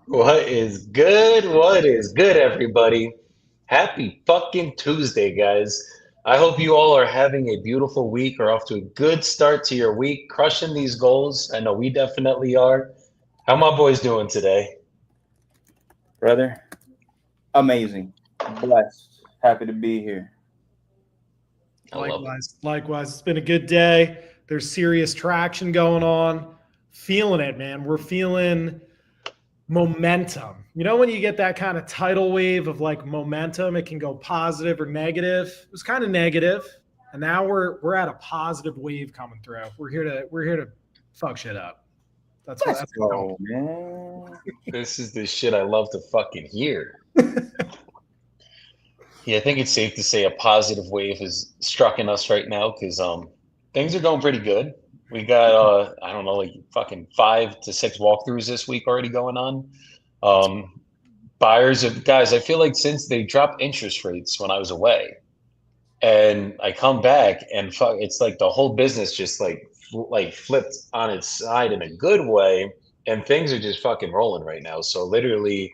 What is good? What is good, everybody? Happy fucking Tuesday, guys. I hope you all are having a beautiful week or off to a good start to your week, crushing these goals. I know we definitely are. How my boys doing today? Brother, amazing. Blessed. Happy to be here. I love it. Likewise. It's been a good day. There's serious traction going on. Feeling it, man. We're feeling momentum. You know, when you get that kind of tidal wave of like momentum, it can go positive or negative. It was kind of negative, and now we're at a positive wave coming through. We're here to fuck shit up. Let's That's what go, man. This is the shit I love to fucking hear. I'm Yeah, I think it's safe to say a positive wave has struck in us right now because things are going pretty good. We got I don't know, like fucking 5 to 6 walkthroughs this week already going on. That's Buyers of guys, I feel like since they dropped interest rates when I was away, and I come back and fuck, it's like the whole business just like flipped on its side in a good way, and things are just fucking rolling right now. So literally,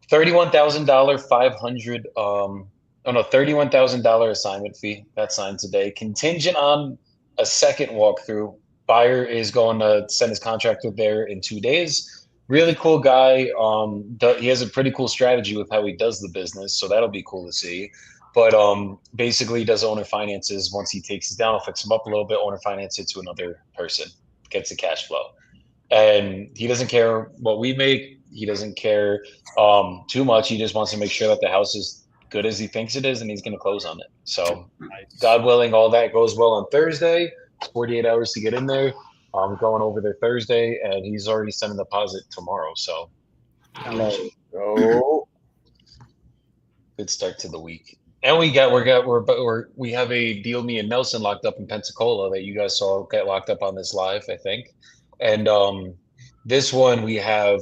$31,000, 500 oh no, $31,000 assignment fee that's signed today, contingent on a second walkthrough. Buyer is going to send his contractor there in 2 days. Really cool guy. He has a pretty cool strategy with how he does the business, so that'll be cool to see. But basically, he does owner finances. Once he takes it down, I'll fix him up a little bit. Owner finance it to another person, gets the cash flow, and he doesn't care what we make. He doesn't care too much. He just wants to make sure that the house is good as he thinks it is, and he's going to close on it. So, nice. God willing, all that goes well on Thursday. It's 48 hours to get in there. I'm going over there Thursday, and he's already sent a deposit tomorrow. So, Let's go. good start to the week. And we have a deal me and Nelson locked up in Pensacola that you guys saw get locked up on this live, I think. And this one we have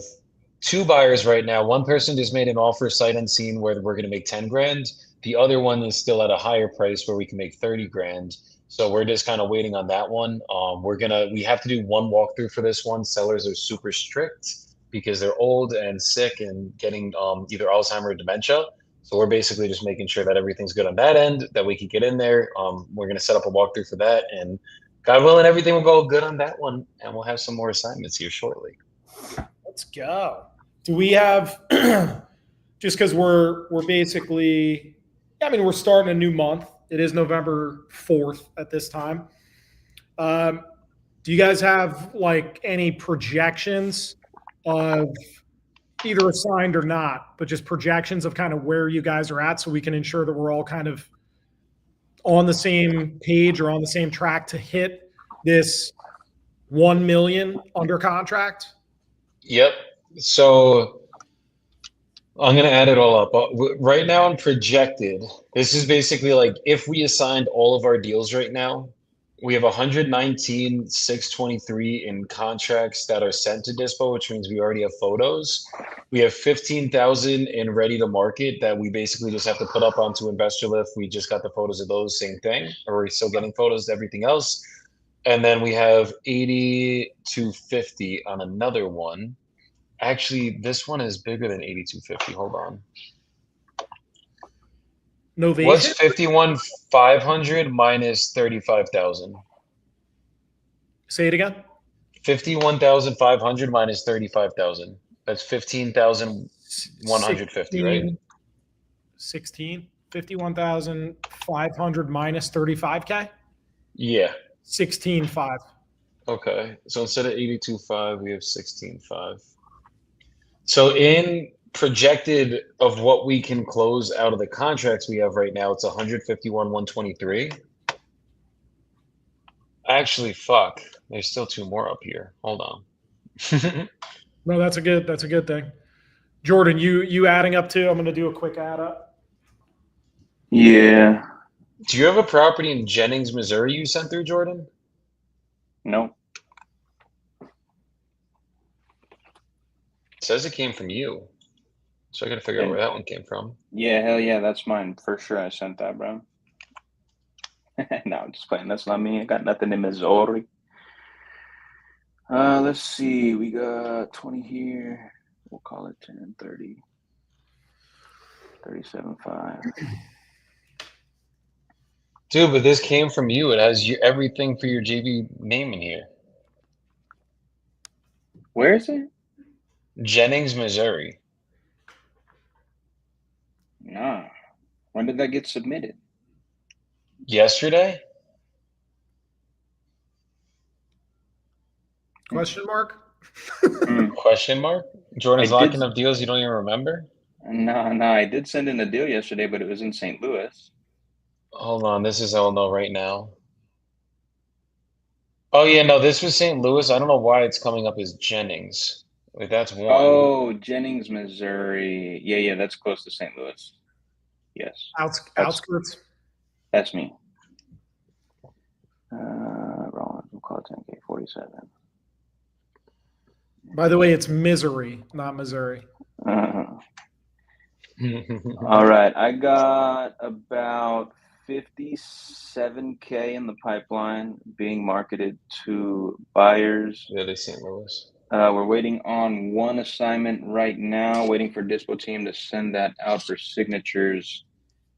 two buyers right now. One person just made an offer sight unseen where we're going to make 10 grand. The other one is still at a higher price where we can make 30 grand. So we're just kind of waiting on that one. We have to do one walkthrough for this one. Sellers are super strict because they're old and sick and getting either Alzheimer or dementia. So we're basically just making sure that everything's good on that end, that we can get in there. We're going to set up a walkthrough for that, and God willing, everything will go good on that one, and we'll have some more assignments here shortly. Let's go. Do we have just because we're basically I mean we're starting a new month. It is November 4th at this time. Um, do you guys have like any projections of either assigned or not, but just projections of kind of where you guys are at so we can ensure that we're all kind of on the same page or on the same track to hit this 1 million under contract? Yep. So I'm going to add it all up. Right now, I'm projected. This is basically like if we assigned all of our deals right now, we have 119,623 in contracts that are sent to Dispo, which means we already have photos. We have 15,000 in ready to market that we basically just have to put up onto Investor Lift. We just got the photos of those, same thing. Or we're still getting photos, everything else. And then we have 80 to 50 on another one. Actually, this one is bigger than 8250. Hold on. What's Novation? 51,500 minus 35,000? Say it again. 51,500 minus 35,000. That's 15,150, right? 16, 16, 51,500 minus 35K? Yeah. 16.5. Okay. So instead of 82.5, we have 16.5. So in projected of what we can close out of the contracts we have right now, it's 151,123. Actually, fuck. There's still two more up here. Hold on. No, that's a good thing. Jordan, you adding up too? I'm gonna do a quick add up. Yeah. Do you have a property in Jennings, Missouri you sent through, Jordan? No. It says it came from you. So I gotta figure out Yeah. where that one came from. Yeah, hell yeah, that's mine. For sure I sent that, bro. No, I'm just playing. That's not me. I got nothing in Missouri. Let's see. We got 20 here. We'll call it 10, 30, 37.5. Dude, but this came from you. It has everything for your JV name in here. Where is it? Jennings, Missouri. Nah. When did that get submitted? Yesterday? Question mark? Question mark? Jordan's I did- locking up deals you don't even remember? No, I did send in a deal yesterday, but it was in St. Louis. Hold on, this is all no right now. Oh yeah, no, this was St. Louis. I don't know why it's coming up as Jennings. Like that's one. Oh, Jennings, Missouri. Yeah, that's close to St. Louis. Yes. Outskirts. That's me. Rollins, we'll call it 10K 47. By the way, it's misery, not Missouri. All right, I got about 57K in the pipeline being marketed to buyers. Really, St. Louis. We're waiting on one assignment right now, waiting for Dispo team to send that out for signatures.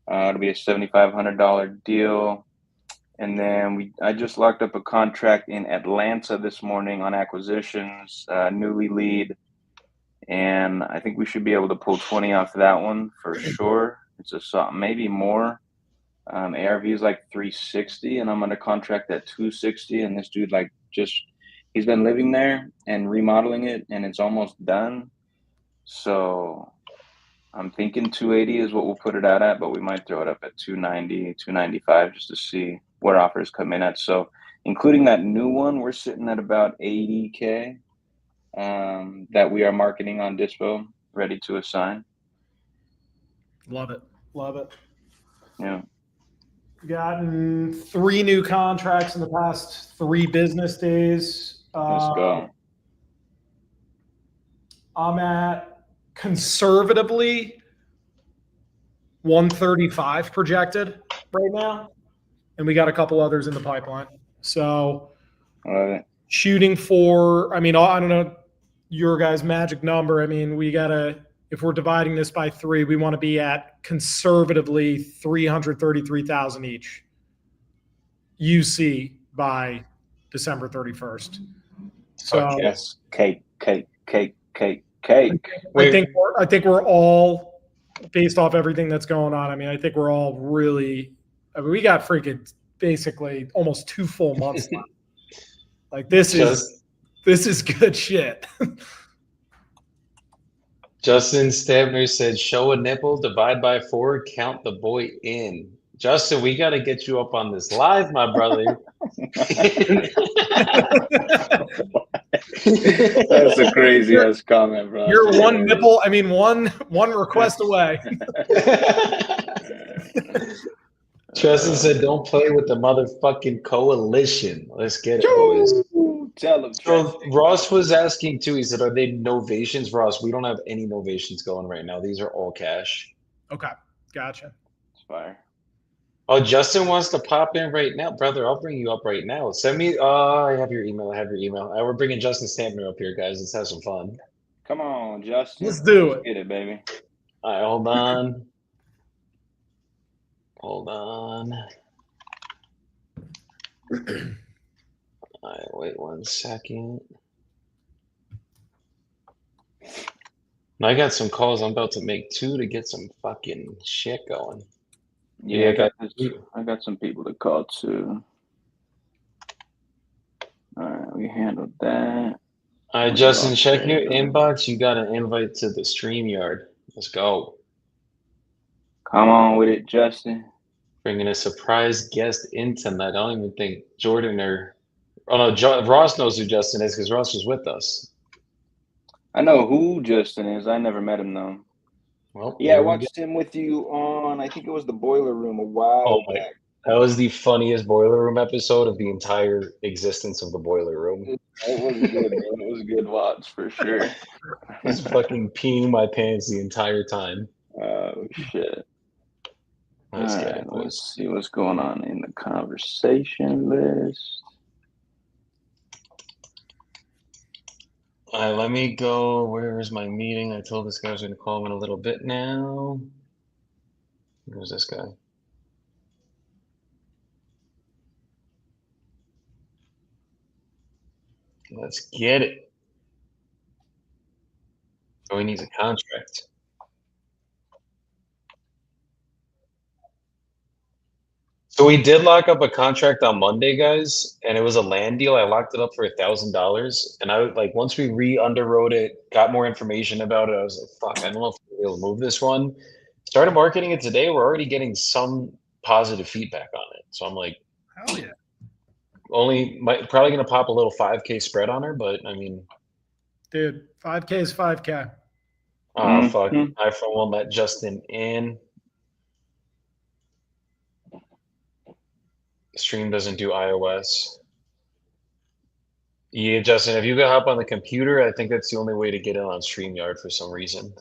It'll be a $7,500 deal. And then I just locked up a contract in Atlanta this morning on acquisitions, newly lead. And I think we should be able to pull 20 off that one for sure. It's a maybe more. ARV is like 360, and I'm under contract at 260. And this dude he's been living there and remodeling it, and it's almost done. So I'm thinking 280 is what we'll put it out at, but we might throw it up at 290, 295 just to see what offers come in at. So including that new one, we're sitting at about 80K that we are marketing on Dispo, ready to assign. Love it. Yeah. Gotten 3 new contracts in the past 3 business days. Let's go. I'm at conservatively 135 projected right now, and we got a couple others in the pipeline. So shooting for, I don't know your guys' magic number. If we're dividing this by 3, we want to be at conservatively 333,000 each UC by December 31st. So yes, cake. I think we're all, based off everything that's going on. I think we're all really. We got freaking basically almost 2 full months left. Like this is good shit. Justin Stabner said, "Show a nipple, divide by 4, count the boy in." Justin, we got to get you up on this live, my brother. That's a crazy ass comment, bro. You're one nipple. One request away. Justin said, "Don't play with the motherfucking coalition." Let's get it, boys. Tell him. So Ross was asking too. He said, "Are they novations, Ross?" We don't have any novations going right now. These are all cash. Okay, gotcha. It's fire. Oh, Justin wants to pop in right now, brother. I'll bring you up right now. Send me. I have your email. We're bringing Justin Stamper up here, guys. Let's have some fun. Come on, Justin. Let's do it. Get it, baby. All right, hold on. Hold on. All right, wait 1 second. I got some calls. I'm about to make 2 to get some fucking shit going. Yeah, I got some people to call too. All right, we handled that. All right, Justin, check your inbox. You got an invite to the StreamYard. Let's go. Come on with it, Justin. Bringing a surprise guest in tonight. I don't even think Jordan Ross knows who Justin is because Ross was with us. I know who Justin is. I never met him though. Well, yeah, I watched him with you on, I think it was the Boiler Room a while back. That was the funniest Boiler Room episode of the entire existence of the Boiler Room. It was good, bro. It was a good watch for sure. I was fucking peeing my pants the entire time. Oh, shit. Let's All get right, it, let's see what's going on in the conversation list. All right, let me go. Where is my meeting? I told this guy I was going to call him in a little bit now. Where's this guy? Let's get it. Oh, he needs a contract. So we did lock up a contract on Monday, guys, and it was a land deal. I locked it up for $1,000, and I like once we re-underwrote it, got more information about it. I was like, "Fuck, I don't know if we'll be able to move this one." Started marketing it today. We're already getting some positive feedback on it. So I'm like, Hell yeah. probably gonna pop a little 5K spread on her, but I mean, Dude, 5K is 5K. oh fuck, Mhm. iPhone won't let Justin in. Stream doesn't do iOS. Yeah, Justin, if you could hop on the computer, I think that's the only way to get in on StreamYard for some reason.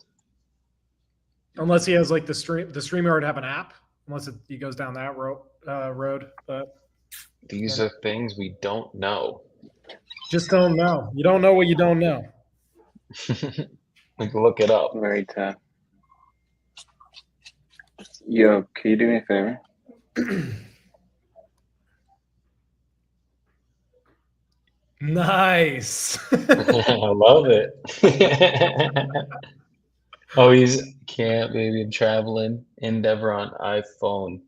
Unless he has like the StreamYard have an app, unless he goes down that road. But These are things we don't know. just don't know. You don't know what you don't know. We can look it up. Very tough. Yo, can you do me a favor? Nice. I love it. Oh, he's can't, baby. I'm traveling. Endeavor on iPhone.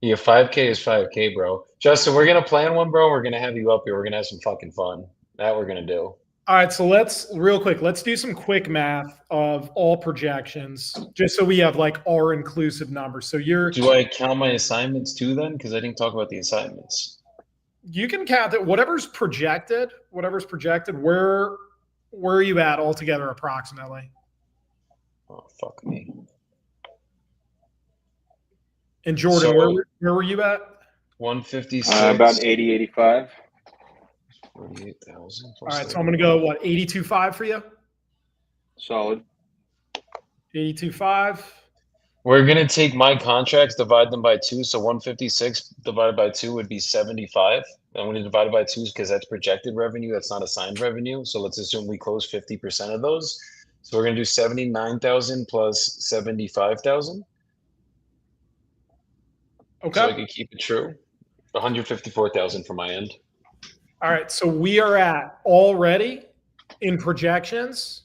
Yeah, 5K is 5K, bro. Justin, we're gonna plan one, bro. We're gonna have you up here. We're gonna have some fucking fun. That we're gonna do. All right, so let's real quick. Let's do some quick math of all projections, just so we have like our inclusive numbers. So Do I count my assignments too then? Because I didn't talk about the assignments. you can count that whatever's projected. Whatever's projected. Where are you at altogether approximately? Oh, fuck me. And Jordan, So where were you at? 156. About 80, 85. 48,000 All plus right, so I'm going to go what 82.5 for you. Solid. 82.5. We're gonna take my contracts, divide them by two. So 156 divided by two would be 75. And when you divide it by two, because that's projected revenue, that's not assigned revenue. So let's assume we close 50% of those. So we're gonna do 79,000 plus 75,000. Okay. So I could keep it true. 154,000 for my end. All right, so we are at already in projections.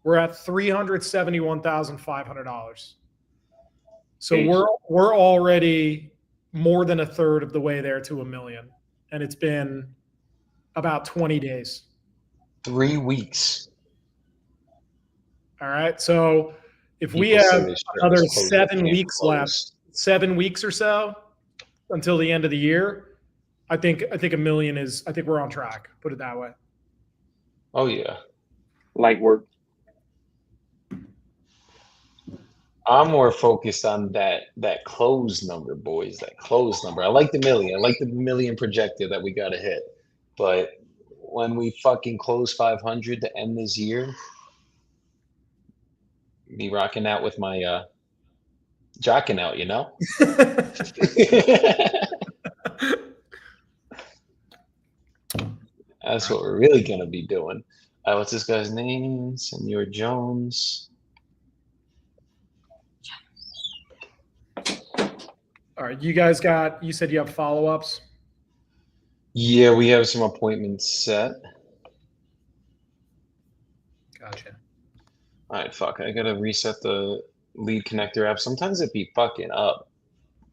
We're at $371,500. So we're already more than a third of the way there to $1 million, and it's been about 20 days. 3 weeks. All right, so if we People say have this shit another was closed, it 7 can't weeks left, close. 7 weeks or so until the end of the year, I think $1 million is. I think we're on track. Put it that way. Oh yeah. Light work. I'm more focused on that close number, boys. That close number. I like the million. I like the million projected that we got to hit. But when we fucking close 500 to end this year, be rocking out with my jocking out, you know? That's what we're really gonna be doing. What's this guy's name? Senor Jones. All right, you guys got. You said you have follow-ups. Yeah, we have some appointments set. Gotcha. All right, fuck. I gotta reset the lead connector app. Sometimes it be fucking up.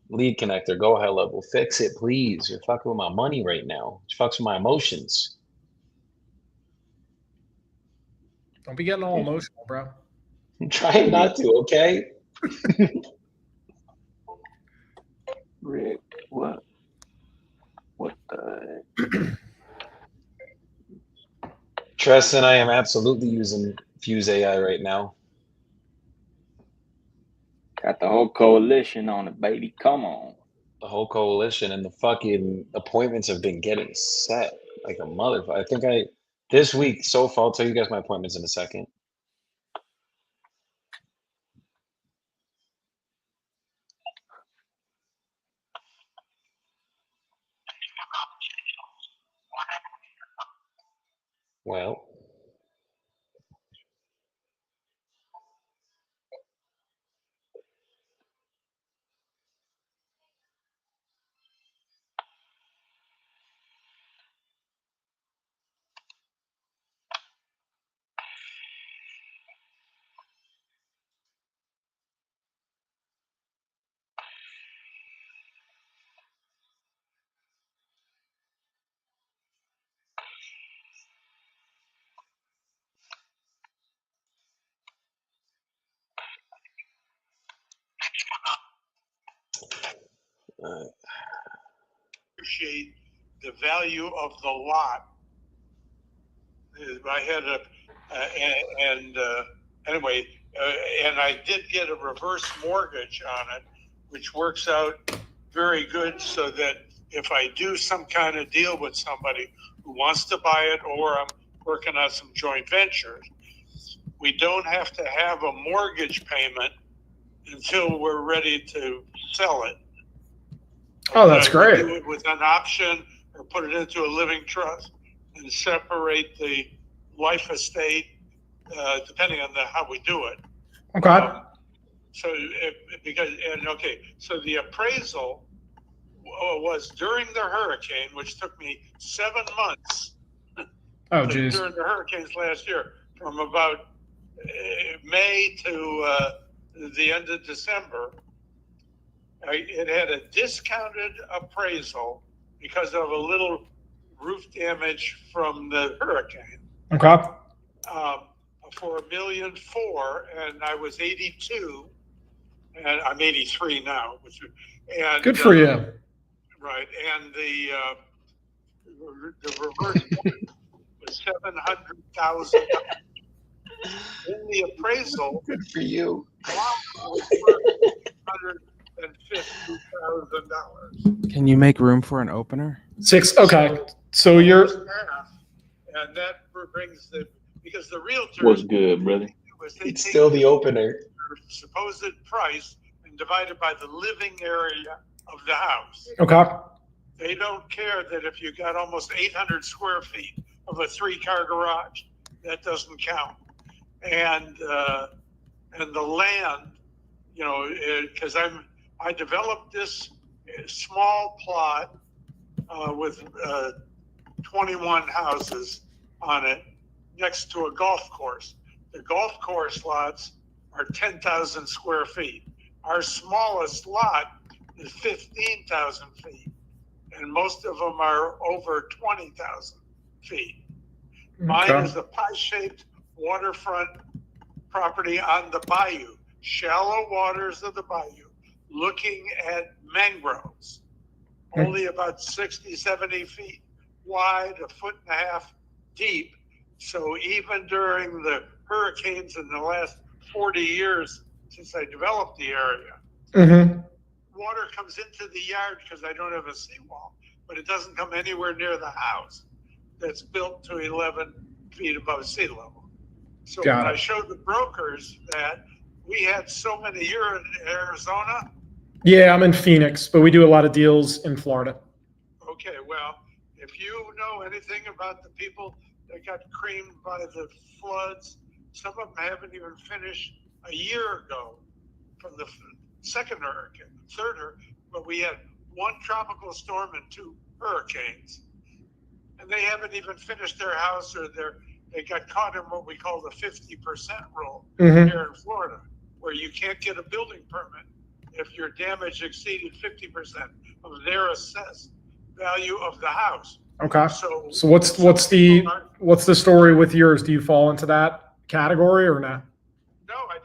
Lead connector, go high level. Fix it, please. You're fucking with my money right now. It fucks with my emotions. Don't be getting all emotional, bro. I'm trying not to, okay? Rick, what? What the? Tristan, I am absolutely using Fuse AI right now. Got the whole coalition on it, baby. Come on. The whole coalition and the fucking appointments have been getting set like a motherfucker. I think this week so far, I'll tell you guys my appointments in a second. Well, appreciate the value of the lot. I had anyway, and I did get a reverse mortgage on it, which works out very good, so that if I do some kind of deal with somebody who wants to buy it, or I'm working on some joint ventures, we don't have to have a mortgage payment until we're ready to sell it. Oh, that's great. Do it with an option, or put it into a living trust and separate the life estate, depending on how we do it. Okay. So the appraisal was during the hurricane, which took me 7 months. Oh, geez. During the hurricanes last year, from about May to the end of December. It had a discounted appraisal because of a little roof damage from the hurricane. Okay. For $1.4 million, and I was 82, and I'm 83 now. And good for you. Right, and the reverse was $700,000. In the appraisal, Good for you. $150,000. Can you make room for an opener? 6. Okay. So you're. And that brings because the realtor. What's good, brother? It's still the opener. Supposed price and divided by the living area of the house. Okay. They don't care that if you got almost 800 square feet of a 3-car garage, that doesn't count. And the land, because I developed this small plot with 21 houses on it next to a golf course. The golf course lots are 10,000 square feet. Our smallest lot is 15,000 feet, and most of them are over 20,000 feet. Mine is a pie-shaped waterfront property on the bayou, shallow waters of the bayou, looking at mangroves, only about 60, 70 feet wide, 1.5 feet deep. So even during the hurricanes in the last 40 years since I developed the area, water comes into the yard because I don't have a seawall, but it doesn't come anywhere near the house that's built to 11 feet above sea level. So when I showed the brokers that we had so many, you're in Arizona? Yeah, I'm in Phoenix, but we do a lot of deals in Florida. Okay, well, if you know anything about the people that got creamed by the floods, some of them haven't even finished a year ago from the second hurricane, third hurricane, but we had 1 tropical storm and 2 hurricanes. And they haven't even finished their house, or they got caught in what we call the 50% rule here in Florida, where you can't get a building permit if your damage exceeded 50% of their assessed value of the house. Okay. So what's the story with yours? Do you fall into that category or not? No, I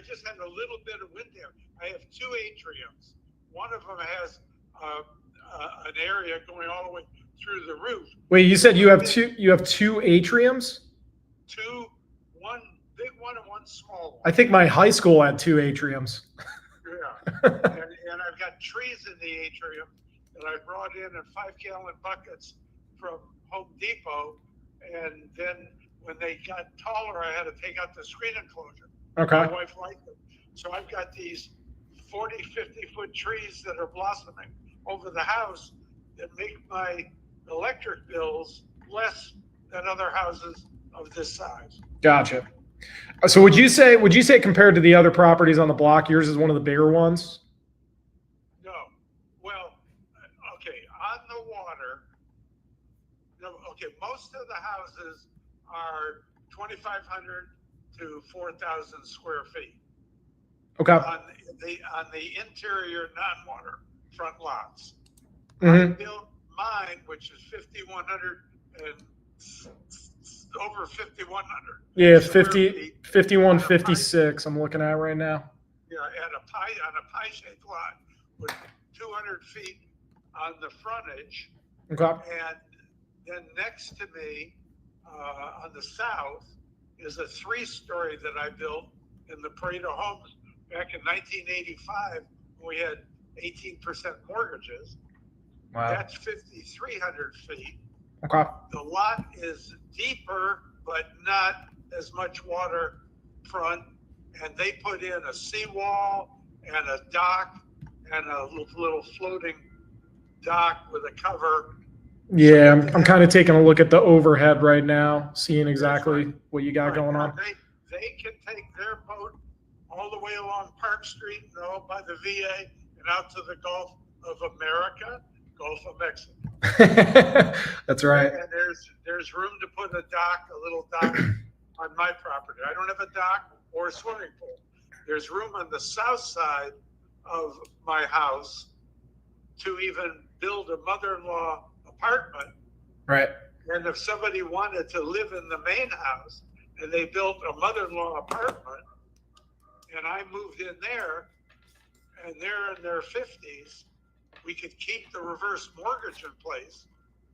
just had a little bit of wind damage. I have 2 atriums. One of them has an area going all the way through the roof. Wait, you said you have two atriums? 2, 1 big one and 1 small one. I think my high school had 2 atriums. Yeah. and I've got trees in the atrium that I brought in 5-gallon buckets from Home Depot, and then when they got taller, I had to take out the screen enclosure. Okay. My wife liked them. So I've got these 40, 50-foot trees that are blossoming over the house that make my electric bills less than other houses of this size. Gotcha. So would you say compared to the other properties on the block, yours is one of the bigger ones? No. Well, okay, on the water, most of the houses are 2,500 to 4,000 square feet. Okay. On the interior non-water front lots. I built mine, which is 5,100 and over 5,100. Yeah, 5156 I'm looking at right now. Yeah, on a pie-shaped lot with 200 feet on the frontage. Okay. And then next to me, on the south, is a 3-story that I built in the Pareto Homes back in 1985. When we had 18% mortgages. Wow. That's 5,300 feet. Okay. The lot is deeper, but not as much waterfront. And they put in a seawall and a dock and a little floating dock with a cover. Yeah, I'm kind of taking a look at the overhead right now, seeing exactly right. what you got going on. They can take their boat all the way along Park Street and out by the VA and out to the Gulf of America, Gulf of Mexico. That's right. And there's room to put a dock, a little dock on my property. I don't have a dock or a swimming pool. There's room on the south side of my house to even build a mother-in-law apartment. Right. And if somebody wanted to live in the main house and they built a mother-in-law apartment and I moved in there and they're in their 50s, we could keep the reverse mortgage in place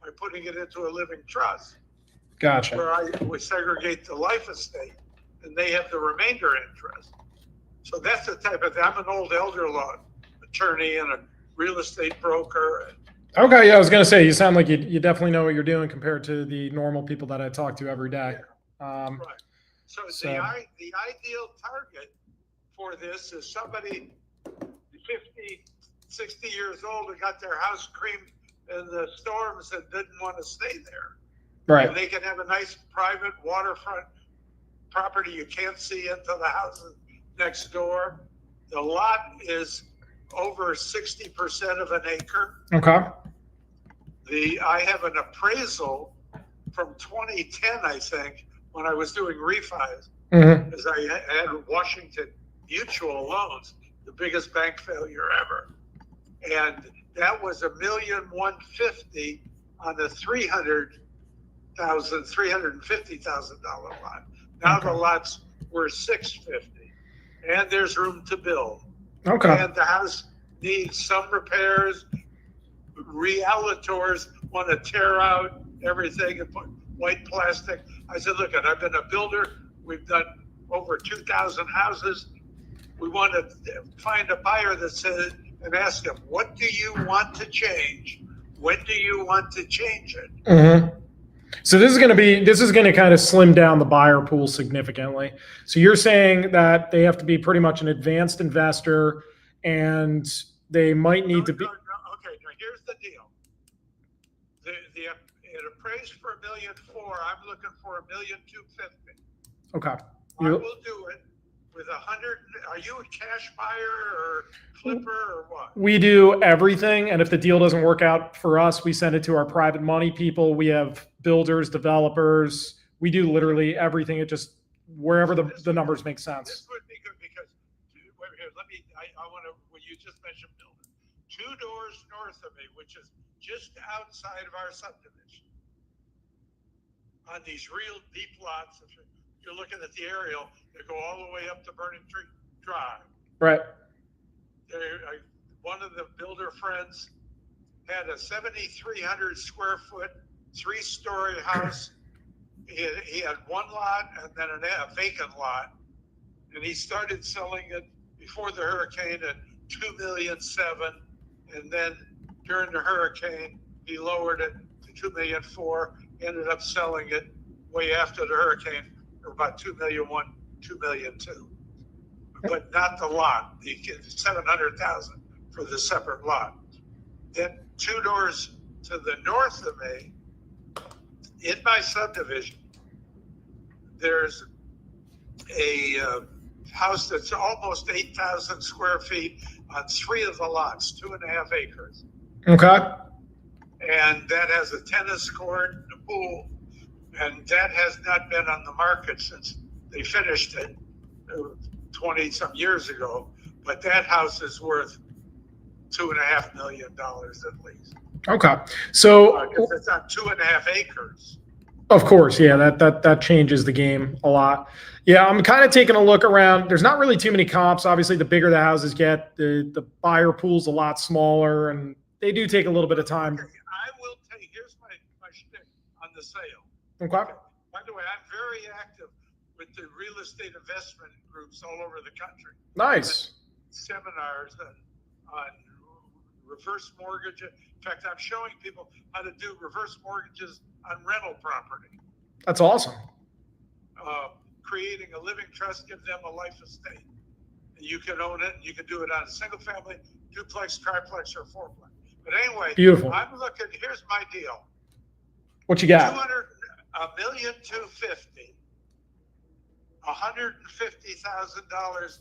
by putting it into a living trust. Gotcha. Where we segregate the life estate and they have the remainder interest. So that's the type of thing. I'm an old elder law attorney and a real estate broker. Okay, yeah, I was gonna say you sound like you definitely know what you're doing compared to the normal people that I talk to every day. Right. So the ideal target for this is somebody 50, 60 years old who got their house creamed in the storms and didn't want to stay there. Right. And they can have a nice private waterfront property. You can't see into the houses next door. The lot is over 60% of an acre. Okay. I have an appraisal from 2010, I think, when I was doing refis, because I had Washington Mutual Loans, the biggest bank failure ever, and that was $1,150,000 on a $350,000 lot. Now the lot's worth $650,000, and there's room to build. Okay. And the house needs some repairs. Realtors want to tear out everything and put white plastic. I said, look, I've been a builder. We've done over 2,000 houses. We want to find a buyer that says, and ask them, what do you want to change? When do you want to change it? So this is going to kind of slim down the buyer pool significantly. So you're saying that they have to be pretty much an advanced investor, and they might need to be. Okay, now here's the deal. It appraised for $1,400,000. I'm looking for $1,250,000. Okay. I will do it with 100. Are you a cash buyer or flipper or what? We do everything, and if the deal doesn't work out for us, we send it to our private money people. We have builders, developers. We do literally everything. It just wherever the numbers make sense. This would be good because wait here. I want to. When you just mentioned building, 2 doors north of me, which is just outside of our subdivision, on these real deep lots. If you're looking at the aerial, they go all the way up to Burning Tree Drive. Right. One of the builder friends had a 7,300 square foot, 3-story house. He had one lot and then a vacant lot, and he started selling it before the hurricane at $2,700,000, and then during the hurricane he lowered it to $2,400,000. Ended up selling it way after the hurricane for about $2,100,000, $2,200,000, but not the lot. The $700,000 for the separate lot. Then 2 doors to the north of me, in my subdivision, there's a house that's almost 8,000 square feet on 3 of the lots, 2.5 acres. Okay. And that has a tennis court and a pool, and that has not been on the market since they finished it 20 some years ago. But that house is worth $2.5 million at least. Okay. So it's on 2.5 acres. Of course, yeah, that changes the game a lot. Yeah, I'm kind of taking a look around. There's not really too many comps. Obviously, the bigger the houses get, the buyer pool's a lot smaller, and they do take a little bit of time. Okay, I will tell you, here's my shtick on the sale. Okay. By the way, I'm very active with the real estate investment groups all over the country. Nice. Seminars on reverse mortgage. In fact, I'm showing people how to do reverse mortgages on rental property. That's awesome. Creating a living trust, give them a life estate. You can own it. You can do it on a single family, duplex, triplex, or fourplex. But anyway, beautiful. I'm looking. Here's my deal. What you got? $1,250,000, $150,000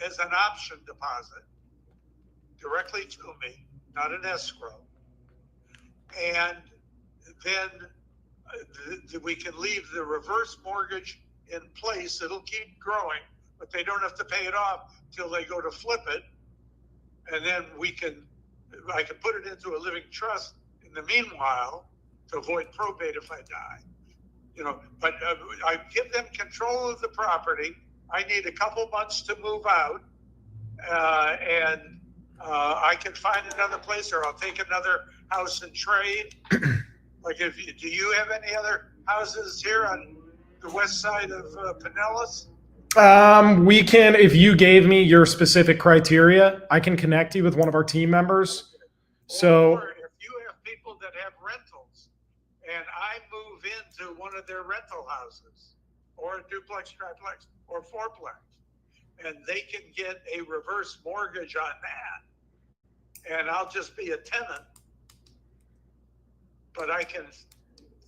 as an option deposit directly to me, not an escrow, and then we can leave the reverse mortgage in place. It'll keep growing, but they don't have to pay it off till they go to flip it, and then I can put it into a living trust in the meanwhile to avoid probate if I die. But I give them control of the property. I need a couple months to move out, and I can find another place, or I'll take another house and trade. Like, do you have any other houses here on the west side of Pinellas? We can, if you gave me your specific criteria, I can connect you with one of our team members. So or if you have people that have rentals and I move into one of their rental houses, or a duplex, triplex, or fourplex, and they can get a reverse mortgage on that, and I'll just be a tenant, but I can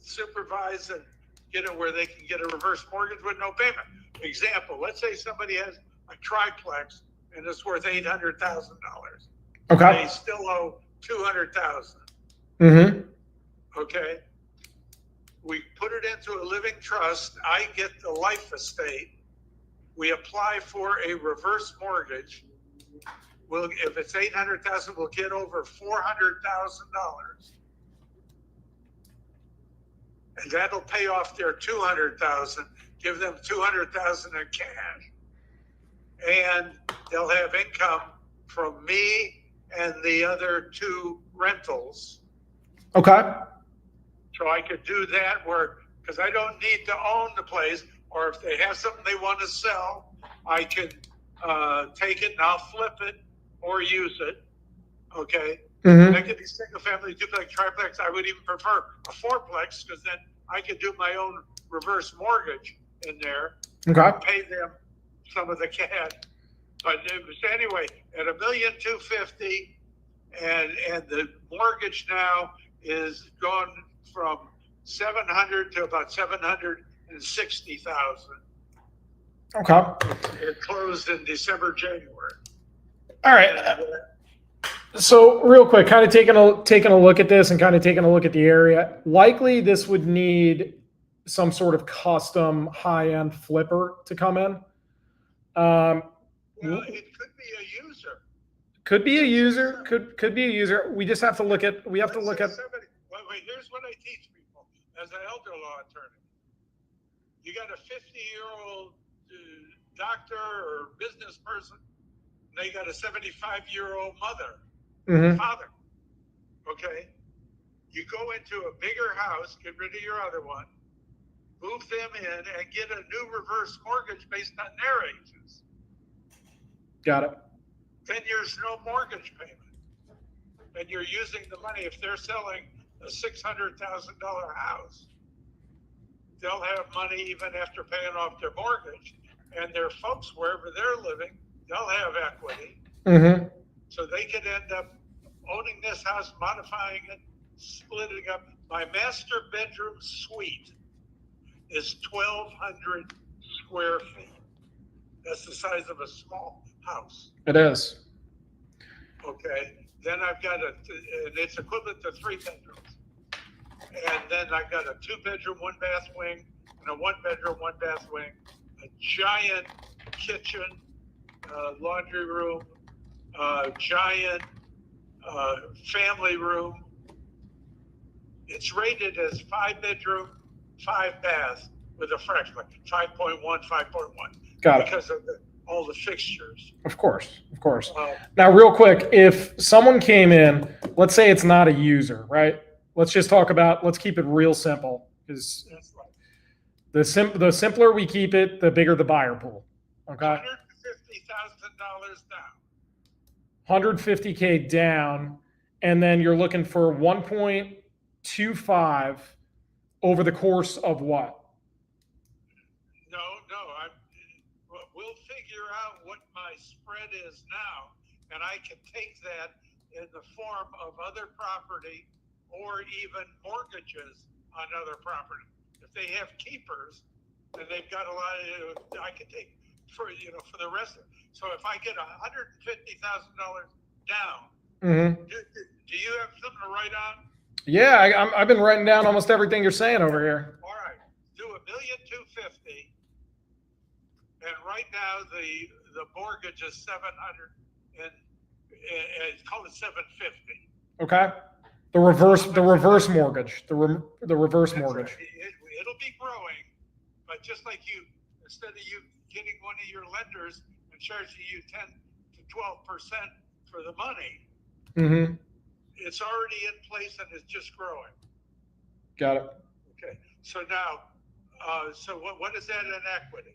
supervise and get it where they can get a reverse mortgage with no payment. Example, let's say somebody has a triplex and it's worth $800,000. okay. They still owe $200,000. Mm-hmm. Okay. We put it into a living trust. I get the life estate. We apply for a reverse mortgage. If it's $800,000, we'll get over $400,000. And that'll pay off their $200,000, give them $200,000 in cash. And they'll have income from me and the other two rentals. Okay. So I could do that because I don't need to own the place, or if they have something they want to sell, I can take it and I'll flip it or use it. Okay. Mm-hmm. That could be single family, duplex, triplex. I would even prefer a fourplex, because then I could do my own reverse mortgage in there. Okay. Pay them some of the cash. But anyway, at $1,250,000, and the mortgage now is gone from $700,000 to about $760,000. Okay. It closed in December, January. All right. So real quick, kind of taking a look at this and kind of taking a look at the area. Likely, this would need some sort of custom high-end flipper to come in. Well, it could be a user. Could be a user. Could be a user. We just have to look at. We have to look at. Wait, here's what I teach people as an elder law attorney. You got a 50-year-old doctor or business person. And they got a 75-year-old mother, Mm-hmm. father. Okay, you go into a bigger house, get rid of your other one, move them in, and get a new reverse mortgage based on their ages. Got it. Then there's no mortgage payment, and you're using the money. If they're selling a $600,000 house, they'll have money even after paying off their mortgage, and their folks, wherever they're living, they'll have equity. Mm-hmm. So they could end up owning this house, modifying it, splitting up. My master bedroom suite is 1,200 square feet. That's the size of a small house. It is. Okay. Then I've got and it's equivalent to 3 bedrooms. And then I've got a 2-bedroom, 1-bath wing, and a 1-bedroom, 1-bath wing, a giant kitchen, laundry room, giant family room. It's rated as 5-bedroom, 5 bath with a fraction, like 5.1, 5.1. Got it. Because of all the fixtures. Of course. Now, real quick, if someone came in, let's say it's not a user, right? Let's keep it real simple, because That's right. the simpler we keep it, the bigger the buyer pool. Okay. $150,000 down. 150K down, and then you're looking for 1.25 over the course of what? No, we'll figure out what my spread is now, and I can take that in the form of other property or even mortgages on other property. If they have keepers and they've got a lot of, I can take for the rest of it. So if I get $150,000 down, do you have something to write on? Yeah, I've been writing down almost everything you're saying over here. All right, do $1,250,000, and right now the mortgage is 700, and it's called it 750. Okay. The reverse mortgage. The reverse mortgage. Right. It'll be growing, but just like instead of you getting one of your lenders and charging you 10 to 12% for the money, it's already in place and it's just growing. Got it. Okay. So now, so what is that in equity?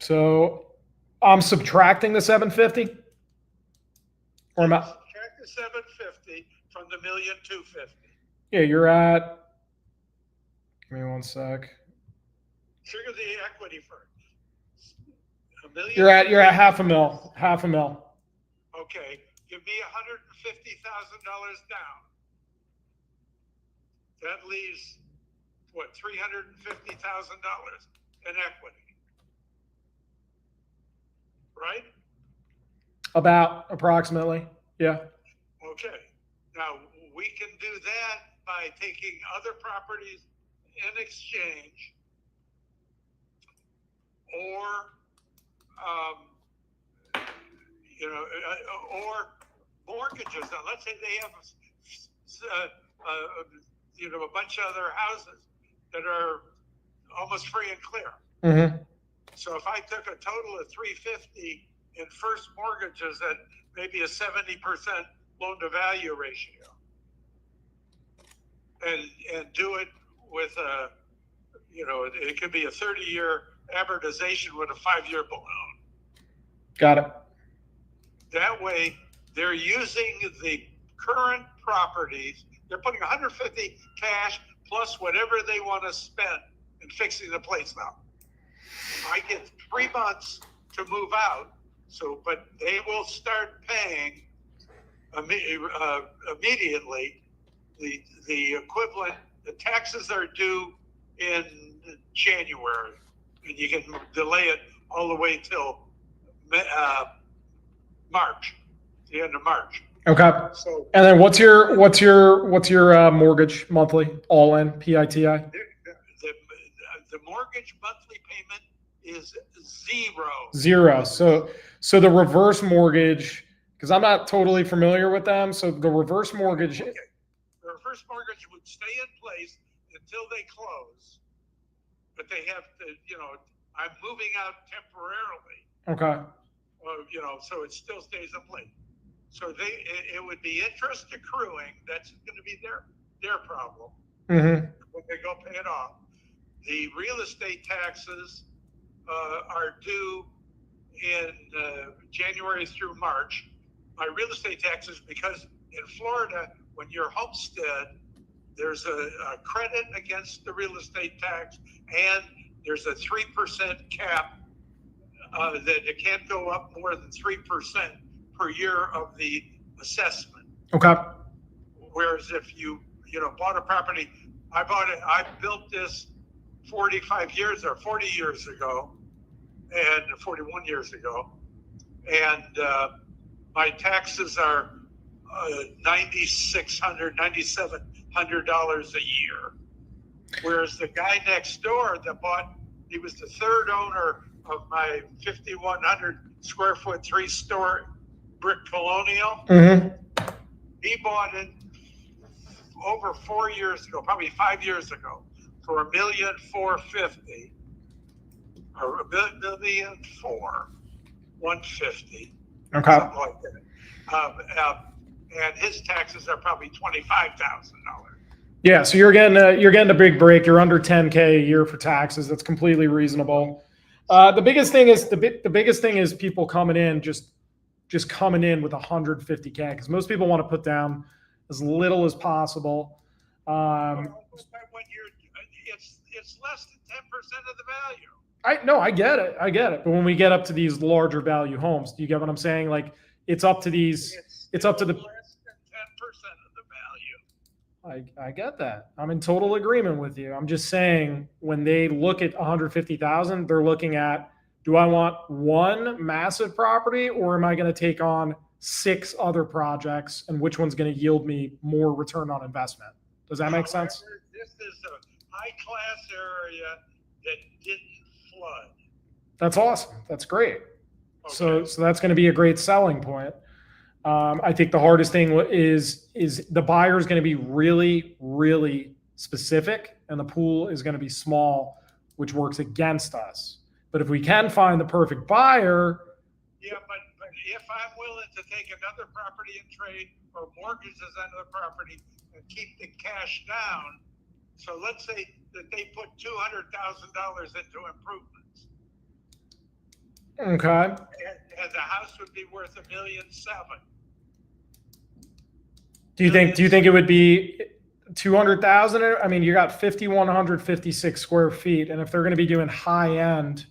So I'm subtracting the 750, or am I? Subtract the 750 from the $1,250,000. Yeah, you're at. Give me one sec. Trigger the equity first. You're at half a mil. Half a mil. Okay, give me $150,000 down. That leaves what, $350,000 in equity, right? Approximately, yeah. Okay, now we can do that by taking other properties in exchange, or or mortgages. Now, let's say they have a bunch of other houses that are almost free and clear. So if I took a total of 350 in first mortgages at maybe a 70% loan to value ratio, and do it with it could be a 30-year amortization with a 5-year balloon. Got it. That way, they're using the current properties. They're putting 150 cash plus whatever they want to spend in fixing the place now. I get 3 months to move out, but they will start paying immediately the equivalent. The taxes are due in January, and you can delay it all the way till March, the end of March. Okay. So, and then what's your mortgage monthly, all in PITI? The mortgage monthly payment is zero. Zero. So the reverse mortgage, because I'm not totally familiar with them. So the reverse mortgage. Okay. The reverse mortgage would stay in place until they close, but they have to, I'm moving out temporarily. Okay. So it still stays in place. So it would be interest accruing. That's going to be their problem when they go pay it off. The real estate taxes are due in January through March. My real estate taxes, because in Florida, when you're homestead, there's a credit against the real estate tax, and there's a 3% cap that it can't go up more than 3% per year of the assessment. Okay. Whereas if you bought a property, I built this 40 years ago, and 41 years ago, and my taxes are $9,600, $9,700 a year. Whereas the guy next door he was the third owner of my 5,100 square foot 3-story brick colonial. He bought it over 4 years ago, probably 5 years ago, for $1,450,000 or $1,450,150, Okay. something like that. And his taxes are probably $25,000. Yeah, so you're getting a big break. You're under 10K a year for taxes. That's completely reasonable. The biggest thing is people coming in just coming in with 150K because most people want to put down as little as possible. When it's less than 10% of the value. I get it. But when we get up to these larger value homes, do you get what I'm saying? Like it's up to these. It's up to the. Less than 10% of the value. I get that. I'm in total agreement with you. I'm just saying when they look at 150,000, they're looking at, do I want one massive property or am I going to take on 6 other projects and which one's going to yield me more return on investment? Does that make sense? This is a high class area that didn't flood. That's awesome. That's great. Okay. So that's going to be a great selling point. I think the hardest thing is the buyer is going to be really, really specific, and the pool is going to be small, which works against us. But if we can find the perfect buyer, Yeah, but if I'm willing to take another property and trade or mortgages on the property and keep the cash down, so let's say that they put $200,000 into improvements, okay. and the house would be worth $1.7 million. Do you think it would be 200,000? I mean, you got 5,156 square feet, and if they're going to be doing high end,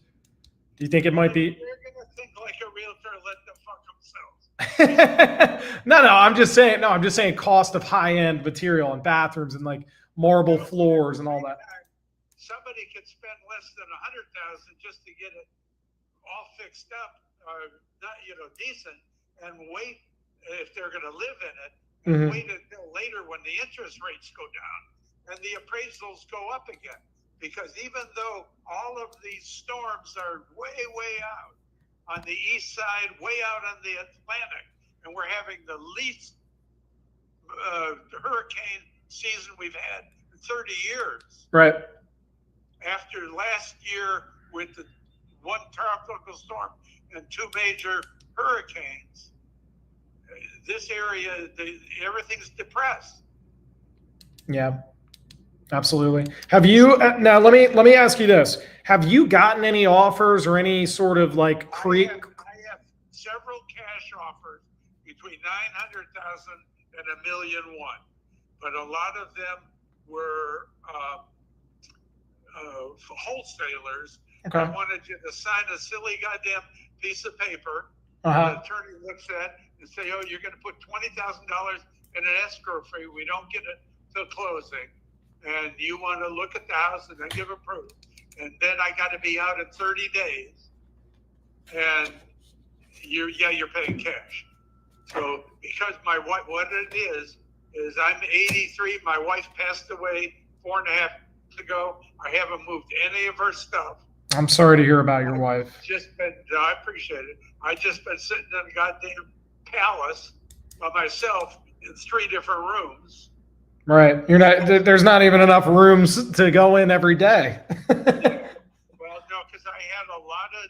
do you think it might be? They're going to think like a realtor, let them fuck themselves. No, I'm just saying. No, I'm just saying cost of high end material and bathrooms and like marble floors and all that. Somebody could spend less than $100,000 just to get it all fixed up, not decent, and wait if they're going to live in it. And wait until later when the interest rates go down and the appraisals go up again. Because even though all of these storms are way, way out on the east side, way out on the Atlantic, and we're having the least hurricane season we've had in 30 years. Right. After last year with the one tropical storm and 2 major hurricanes, this area, everything's depressed. Yeah, absolutely. Have you now? Let me ask you this: have you gotten any offers or any sort of like I have several cash offers between 900,000 and $1.1 million, but a lot of them were wholesalers. Okay. I wanted you to sign a silly goddamn piece of paper. Uh-huh. The attorney looks at and say, "Oh, you're going to put $20,000 in an escrow fee. We don't get it till closing, and you want to look at the house and then give a proof, and then I got to be out in 30 days, and you're paying cash." So because my wife, what it is I'm 83. My wife passed away 4.5 years ago. I haven't moved any of her stuff. I'm sorry to hear about your wife. I appreciate it. I just been sitting in a goddamn palace by myself in 3 different rooms. Right. There's not even enough rooms to go in every day. Well, no, because I had a lot of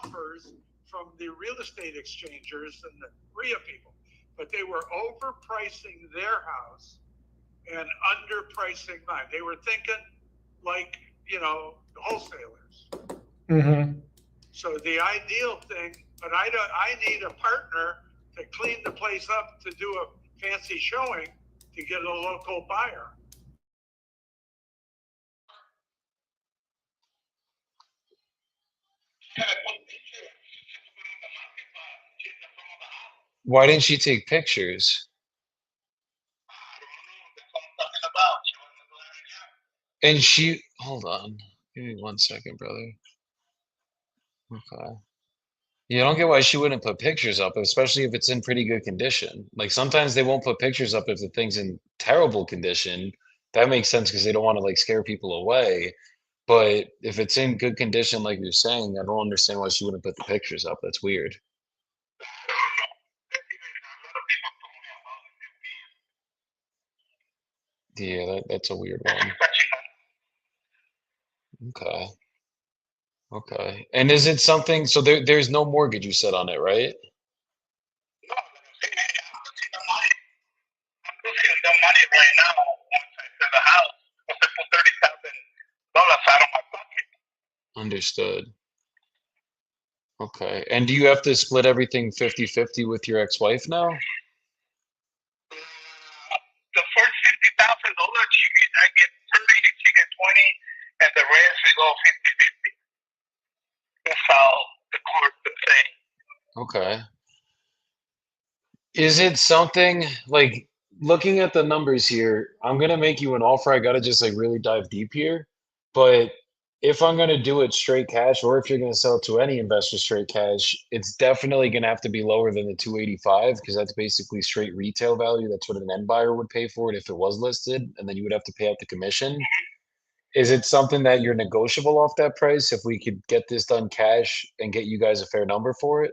offers from the real estate exchangers and the RIA people, but they were overpricing their house and underpricing mine. They were thinking like, wholesalers. Mm-hmm. So the ideal thing, but I need a partner to clean the place up, to do a fancy showing, to get a local buyer. Why didn't she take pictures? And hold on. Give me 1 second, brother. Okay. You don't get why she wouldn't put pictures up, especially if it's in pretty good condition. Like sometimes they won't put pictures up if the thing's in terrible condition. That makes sense because they don't want to like scare people away. But if it's in good condition, like you're saying, I don't understand why she wouldn't put the pictures up. That's weird. Yeah, that's a weird one. Okay. Okay. And is it something, so there's no mortgage you said on it, right? No, like I'm saying, I'm losing the money. I'm losing the money right now once I sell the house because I put $30,000 out of my pocket. Understood. Okay. And do you have to split everything 50-50 with your ex-wife now? The first $50,000, I get 30, she get 20, and the rest we go 50-50. That's how the court would say. Okay. Is it something like looking at the numbers here? I'm gonna make you an offer. I gotta just like really dive deep here. But if I'm gonna do it straight cash, or if you're gonna sell it to any investor straight cash, it's definitely gonna have to be lower than the 285 because that's basically straight retail value. That's what an end buyer would pay for it if it was listed, and then you would have to pay out the commission. Is it something that you're negotiable off that price if we could get this done cash and get you guys a fair number for it?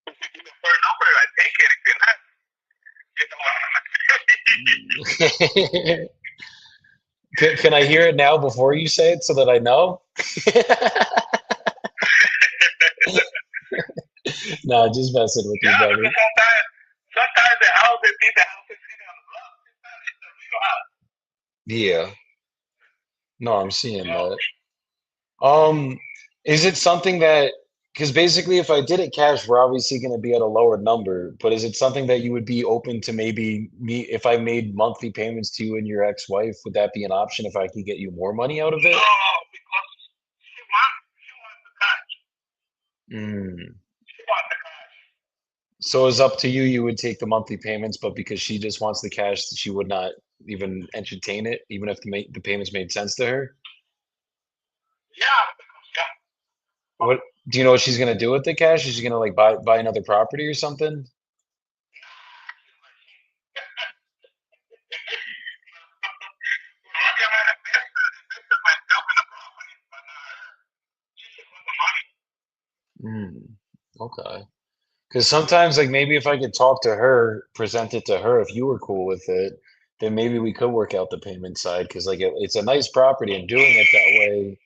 If you give me a fair number, I take it. If you're not, you know. Can I hear it now before you say it so that I know? No, just messing with you, Yeah, brother. because sometimes the house, they think the house is sitting on the block. It's a real house. Yeah. No, I'm seeing You know? that. Um, is it something that, because basically if I did it cash, we're obviously going to be at a lower number, but is it something that you would be open to maybe me if I made monthly payments to you and your ex-wife, would that be an option if I could get you more money out of No, it? because she wants the cash. Mm. She wants the cash. So it's up to you. You would take the monthly payments, but because she just wants the cash, she would not even entertain it, even if the payments made sense to her. Yeah, because yeah. What do you know what she's gonna do with the cash? Is she gonna like buy another property or something? Hmm. Okay. Because sometimes, like maybe if I could talk to her, present it to her, if you were cool with it, then maybe we could work out the payment side. Because like it's a nice property, and doing it that way,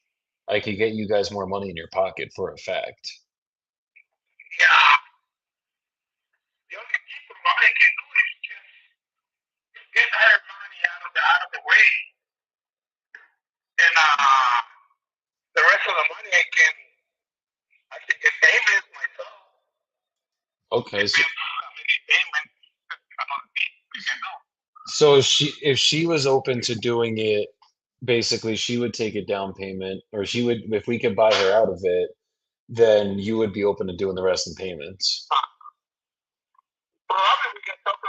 I could get you guys more money in your pocket for a fact. Yeah, the only people what they can do is just get her money out of the way, and the rest of the money I can get payments myself. Okay, so Depends on how many payments we can do. so if she was open to doing it, basically she would take a down payment, or she would if we could buy her out of it, then you would be open to doing the rest in payments. Probably we can talk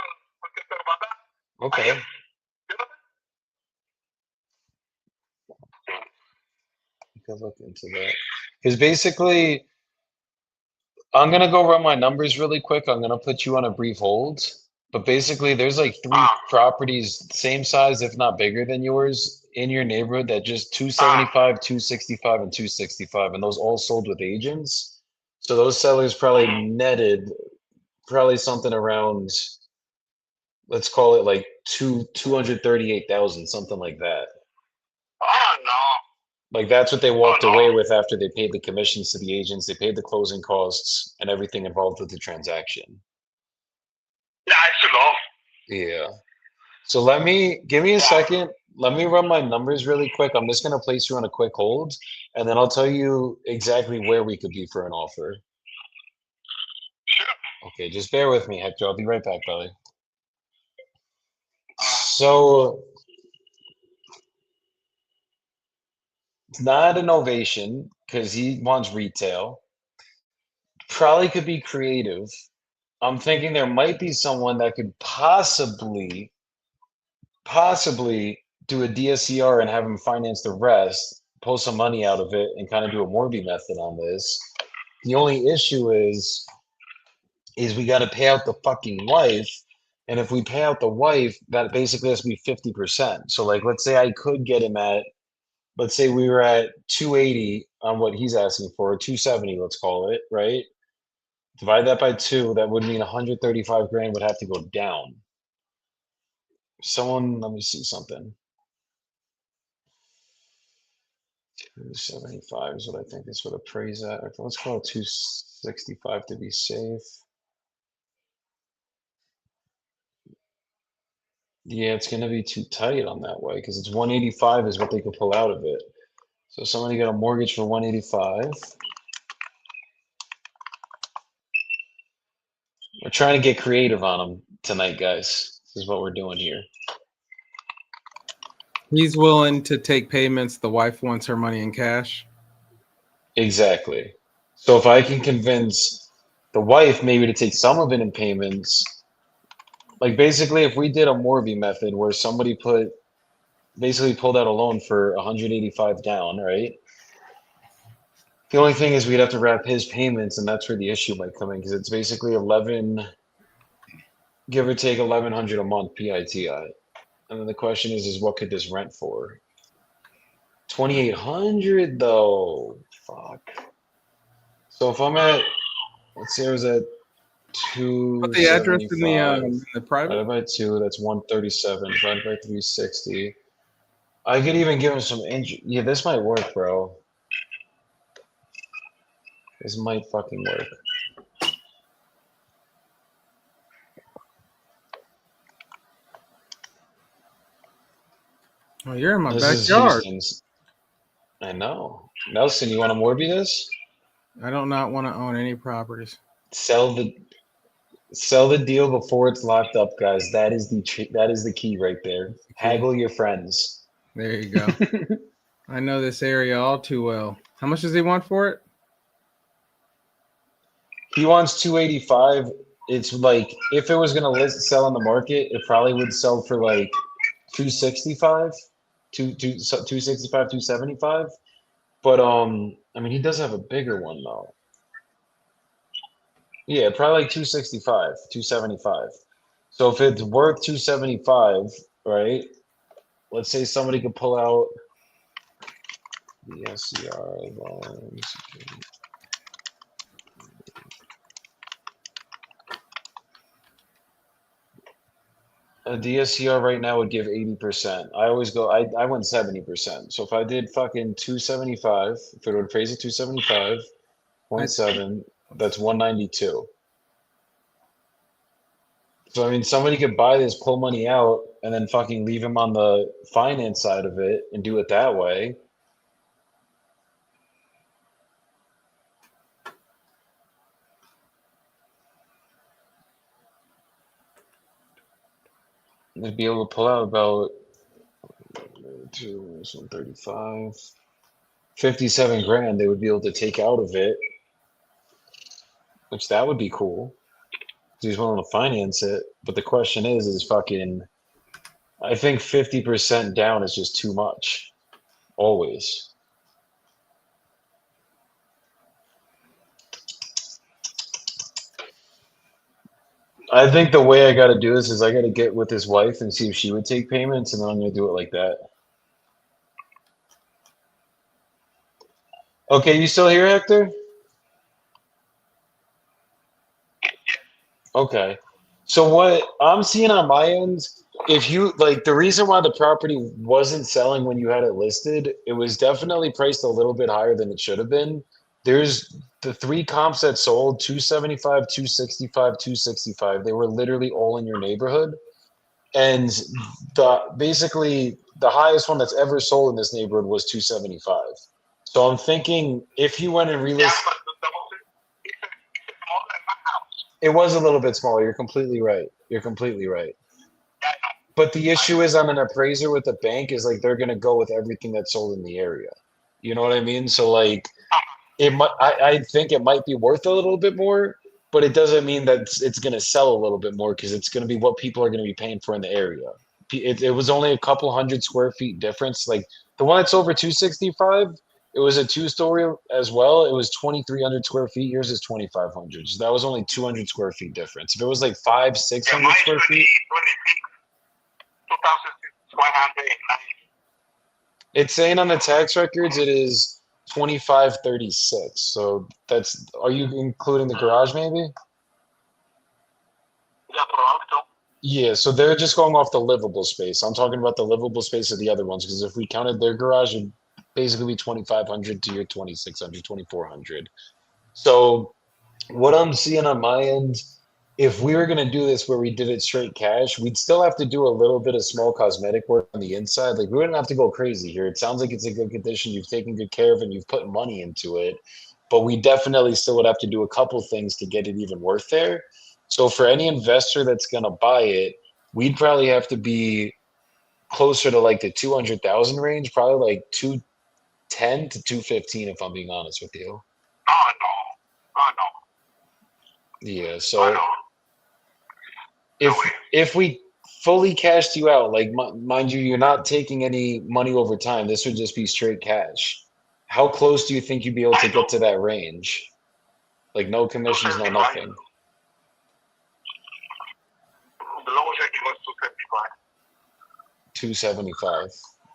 about that. Okay. You know? We could look into that. Because basically, I'm gonna go run my numbers really quick. I'm gonna put you on a brief hold. But basically, there's like three Uh, properties, same size, if not bigger than yours, in your neighborhood that just 275, 265, and 265, and those all sold with agents. So those sellers probably netted probably something around, let's call it like 238,000, something like that. oh no, Like that's what they oh walked no, away with after they paid the commissions to the agents, they paid the closing costs and everything involved with the transaction. yeah, it's too low. Yeah. So give me a Yeah, second. Let me run my numbers really quick. I'm just gonna place you on a quick hold, and then I'll tell you exactly where we could be for an offer. sure. Okay, just bear with me, Hector. I'll be right back, brother. So it's not an ovation because he wants retail. Probably could be creative. I'm thinking there might be someone that could possibly do a DSCR and have him finance the rest, pull some money out of it, and kind of do a Morby method on this. The only issue is we got to pay out the fucking wife, and if we pay out the wife, that basically has to be 50%. So like, let's say I could get him at, let's say we were at 280 on what he's asking for, 270, let's call it, right? Divide that by two, that would mean 135 grand would have to go down. Someone, let me see something. 275 is what I think this would appraise at. Okay, let's call it 265 to be safe. Yeah, it's gonna be too tight on that way because it's 185 is what they could pull out of it. So somebody got a mortgage for 185. We're trying to get creative on them tonight, guys. This is what we're doing here. He's willing to take payments. The wife wants her money in cash. Exactly. So if I can convince the wife maybe to take some of it in payments, like basically if we did a Morby method where somebody basically pulled out a loan for 185 down, right? The only thing is we'd have to wrap his payments, and that's where the issue might come in because it's basically 11, give or take 1100 a month PITI. And then the question is what could this rent for? 2800 though. Fuck. So if I'm at, let's say I was at Put the address in 275 the private. divided by 2, that's 137 divided by 360. I could even give him some interest. Yeah, this might work, bro. This might fucking work. Oh, you're in my This is backyard. Houston's. I know. Nelson, you want to Morby this? I do not want to own any properties. Sell the deal before it's locked up, guys. That is the key right there. Haggle your friends. There you go. I know this area all too well. How much does he want for it? He wants 285. It's like if it was gonna sell on the market, it probably would sell for like 265, 265, 275. But I mean, he does have a bigger one though. Yeah, probably like 265, 275. So if it's worth 275, right? Let's say somebody could pull out the SCR loans. A DSCR right now would give 80%. I always go, I went 70%. So if I did fucking 275, if it would appraise at 275.7, that's 192. So I mean, somebody could buy this, pull money out, and then fucking leave him on the finance side of it and do it that way. They'd be able to pull out about 135, 57 grand. They would be able to take out of it, which that would be cool. He's willing to finance it, but the question is fucking. I think 50% down is just too much. Always. I think the way I got to do this is I got to get with his wife and see if she would take payments, and then I'm going to do it like that. Okay, you still here, Hector? Okay. So what I'm seeing on my end, if you like the reason why the property wasn't selling when you had it listed, it was definitely priced a little bit higher than it should have been. There's the three comps that sold 275, 265, 265. They were literally all in your neighborhood. And basically the highest one that's ever sold in this neighborhood was 275. So I'm thinking if you went and relisted, it was a little bit smaller. You're completely right. You're completely right. But the issue is on an appraiser with the bank is like they're gonna go with everything that's sold in the area. You know what I mean? So like it might I think it might be worth a little bit more, but it doesn't mean that it's gonna sell a little bit more because it's gonna be what people are gonna be paying for in the area. It was only a couple hundred square feet difference. Like the one that's over 265, it was a two-story as well. It was 2,300 square feet. Yours is 2,500. So that was only 200 square feet difference. If it was like 600 square feet, it's saying on the tax records it is 2,536. So that's, are you including the garage maybe? Yeah, so they're just going off the livable space. I'm talking about the livable space of the other ones because if we counted their garage, it'd basically 2,500 to your 2,600, 2,400. So what I'm seeing on my end, if we were going to do this where we did it straight cash, we'd still have to do a little bit of small cosmetic work on the inside. Like we wouldn't have to go crazy here. It sounds like it's in good condition. You've taken good care of it and you've put money into it. But we definitely still would have to do a couple things to get it even worth there. So for any investor that's going to buy it, we'd probably have to be closer to like the 200,000 range, probably like 210 to 215 if I'm being honest with you. Oh no, oh no, Yeah, oh so no, no if way. if we fully cashed you out, like mind you, you're not taking any money over time. This would just be straight cash. How close do you think you'd be able I to know. get to that range? Like no commissions, no 275. nothing. The lowest I can go is 275. 275.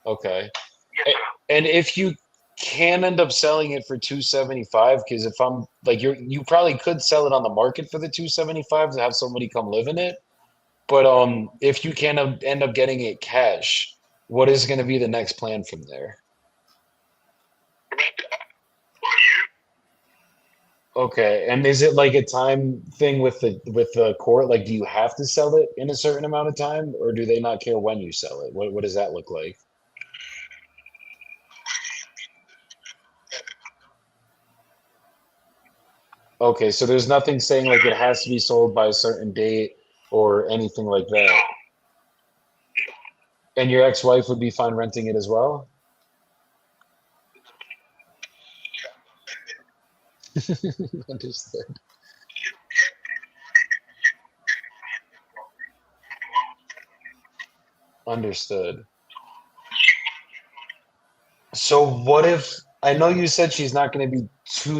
Okay. Yes, A- sir. And if you can end up selling it for 275, because if I'm like you probably could sell it on the market for the 275 to have somebody come live in it. But if you can end up getting it cash, what is going to be the next plan from there? For you? Okay, and is it like a time thing with the court? Like, do you have to sell it in a certain amount of time, or do they not care when you sell it? What does that look like? Okay, so there's nothing saying like it has to be sold by a certain date or anything like that. And your ex-wife would be fine renting it as well? Understood. Understood. So what if I know you said she's not going to be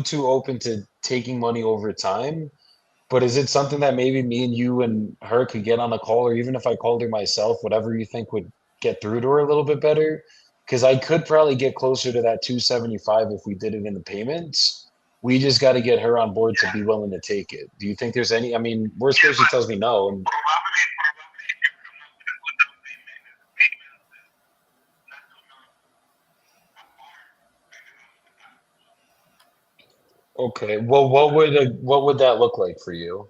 too open to taking money over time, but is it something that maybe me and you and her could get on a call, or even if I called her myself, whatever you think would get through to her a little bit better? Because I could probably get closer to that 275 if we did it in the payments. We just got to get her on board to be willing to take it. Do you think there's any, I mean, worst Yeah, case, she but tells me no, and probably if you come up with a good down payment, okay. Well, what would that look like for you?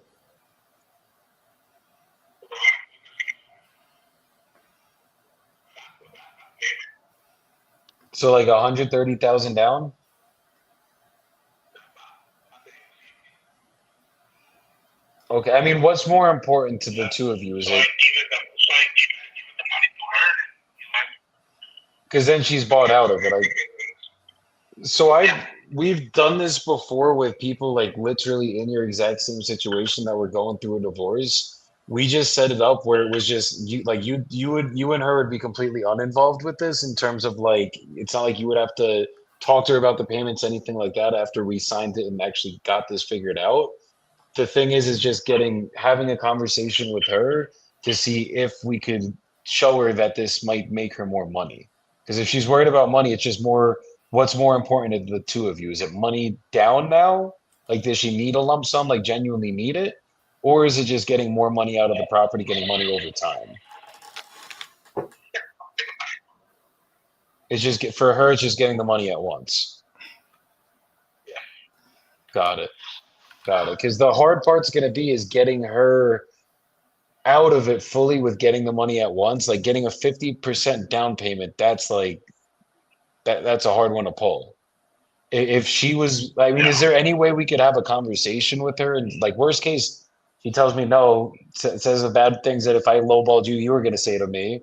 So like 130,000 down? Okay. I mean, what's more important to the two of you? Is so I it give the money to her, because then she's bought out of it? So we've done this before with people like literally in your exact same situation that were going through a divorce. We just set it up where it was just you like you and her would be completely uninvolved with this in terms of like it's not like you would have to talk to her about the payments, anything like that after we signed it and actually got this figured out. The thing is just having a conversation with her to see if we could show her that this might make her more money. Because if she's worried about money, it's just more what's more important to the two of you? Is it money down now? Like, does she need a lump sum, like genuinely need it? Or is it just getting more money out of the property, getting money over time? It's just for her, it's just getting the money at once. Got it. Got it. Because the hard part's going to be is getting her out of it fully with getting the money at once, like getting a 50% down payment, that's like that's a hard one to pull. If she was, I mean, is there any way we could have a conversation with her? And like worst case, she tells me no, says the bad things that if I lowballed you, you were going to say to me,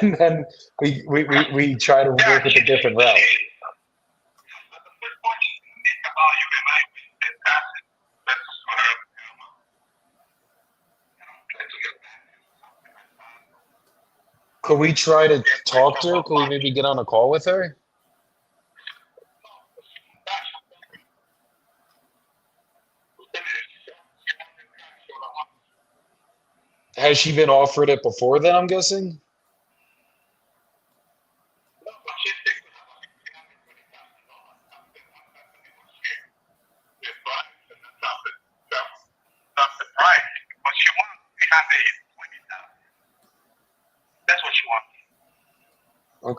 and then we try to yeah, work with a different route. but the first point is about you and I, that's it. That's what I try to get back. Could we try to Get back talk from to her? what Could we maybe get on a call with her? Has she been offered it before then, I'm guessing? That's the price. What she wants, we have a 20,000. That's what she wants.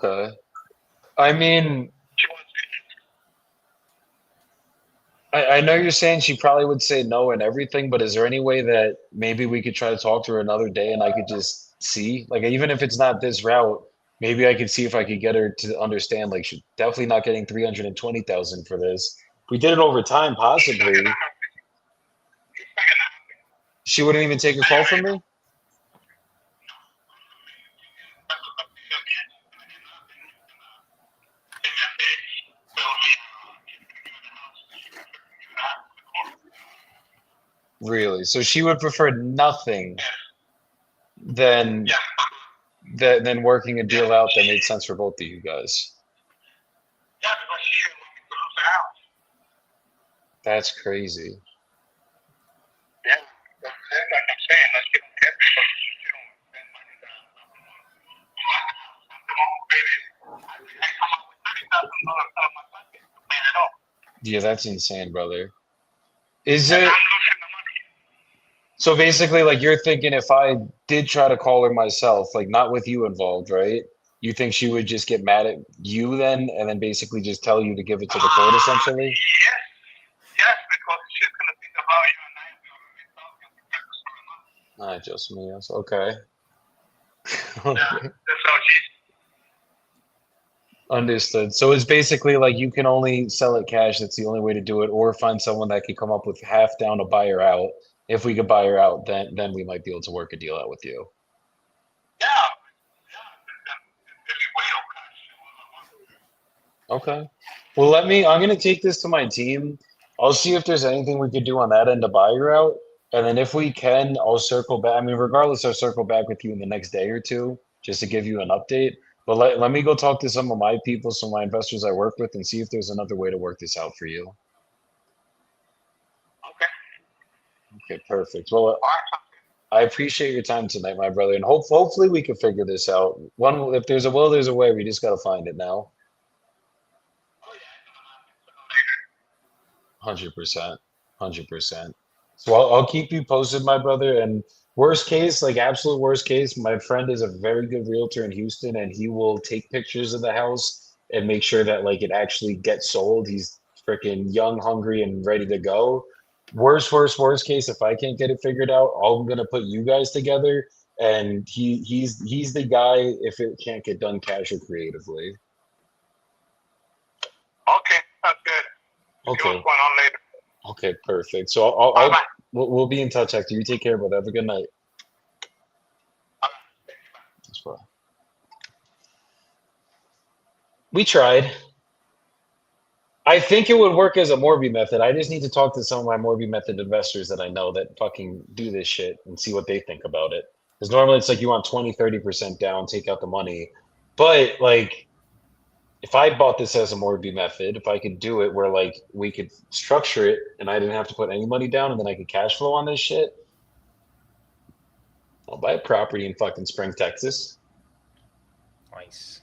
Okay. I mean, I know you're saying she probably would say no and everything, but is there any way that maybe we could try to talk to her another day and I could just see, like, even if it's not this route, maybe I could see if I could get her to understand, like, she's definitely not getting 320,000 for this. If we did it over time, It's not gonna possibly, happen. It's not gonna happen. she wouldn't even take a call from me. Really? So she would prefer nothing than Yeah. than working a deal out that made sense for both of you guys. Yeah, because she didn't want me to lose the house. That's crazy. Yeah. That's like I'm saying. Like, you don't get because you don't spend money down. I come up with $30,000 out of my pocket to pay it off. Yeah, that's insane, brother. Is And it I'm losing the money. so basically like you're thinking if I did try to call her myself, like not with you involved, right? You think she would just get mad at you then and then basically just tell you to give it to the court essentially? Yes. Yes, because she's gonna think about you and I am I just me. Okay. Yeah. That's how she's. Understood. So it's basically like you can only sell it cash. That's the only way to do it, or find someone that could come up with half down to buy her out. If we could buy her out, then we might be able to work a deal out with you. Yeah. Okay. Well, let me. I'm gonna take this to my team. I'll see if there's anything we could do on that end to buy her out, and then if we can, I'll circle back. I mean, regardless, I'll circle back with you in the next day or two just to give you an update. But let me go talk to some of my people, some of my investors I work with, and see if there's another way to work this out for you. Okay. Okay, perfect. Well, All right. I appreciate your time tonight, my brother, and hopefully we can figure this out. One, if there's a will, there's a way. We just gotta find it now. Oh, yeah. 100%, 100%. So I'll keep you posted, my brother. And worst case, like absolute worst case, my friend is a very good realtor in Houston, and he will take pictures of the house and make sure that like it actually gets sold. He's freaking young, hungry, and ready to go. Worst case, if I can't get it figured out, I'm gonna put you guys together, and he's the guy if it can't get done cash or creatively. Okay. That's good. See what's Okay. going on later. Okay, perfect. So Bye-bye. we'll be in touch, Hector. You take care, brother. Have a good night. That's fine. We tried. I think it would work as a Morby method. I just need to talk to some of my Morby method investors that I know that fucking do this shit and see what they think about it. Because normally it's like you want 20, 30% down, take out the money. But like if I bought this as a Morby method, if I could do it where like we could structure it and I didn't have to put any money down and then I could cash flow on this shit, I'll buy a property in fucking Spring, Texas. Nice.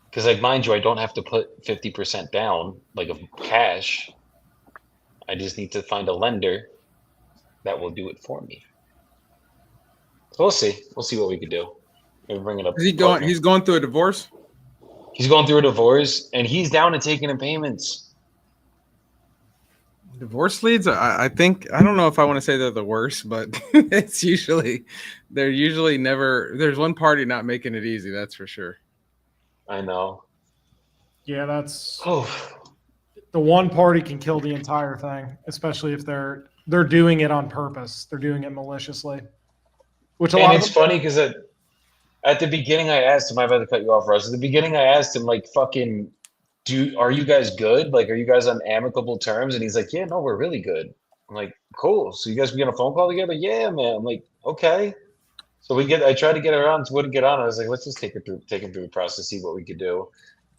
Because like mind you, I don't have to put 50% down like of cash. I just need to find a lender that will do it for me. So we'll see. We'll see what we could do. Maybe bring it up. Is he going? He's going through a divorce. He's going through a divorce, and he's down to taking in payments. Divorce leads, I think, I don't know if I want to say they're the worst, but they're usually never, there's one party not making it easy. That's for sure. I know. Yeah, that's Oh, the one party can kill the entire thing, especially if they're doing it on purpose. They're doing it maliciously. Which a lot and of it's them, funny because at the beginning I asked him, I'm about to cut you off, Russ. At the beginning I asked him, like, fucking, are you guys good? Like, are you guys on amicable terms? And he's like, yeah, no, we're really good. I'm like, cool. So you guys be on a phone call together? Yeah, man. I'm like, okay. So I tried to get her on, wouldn't get on. I was like, let's just take him through the process, see what we could do.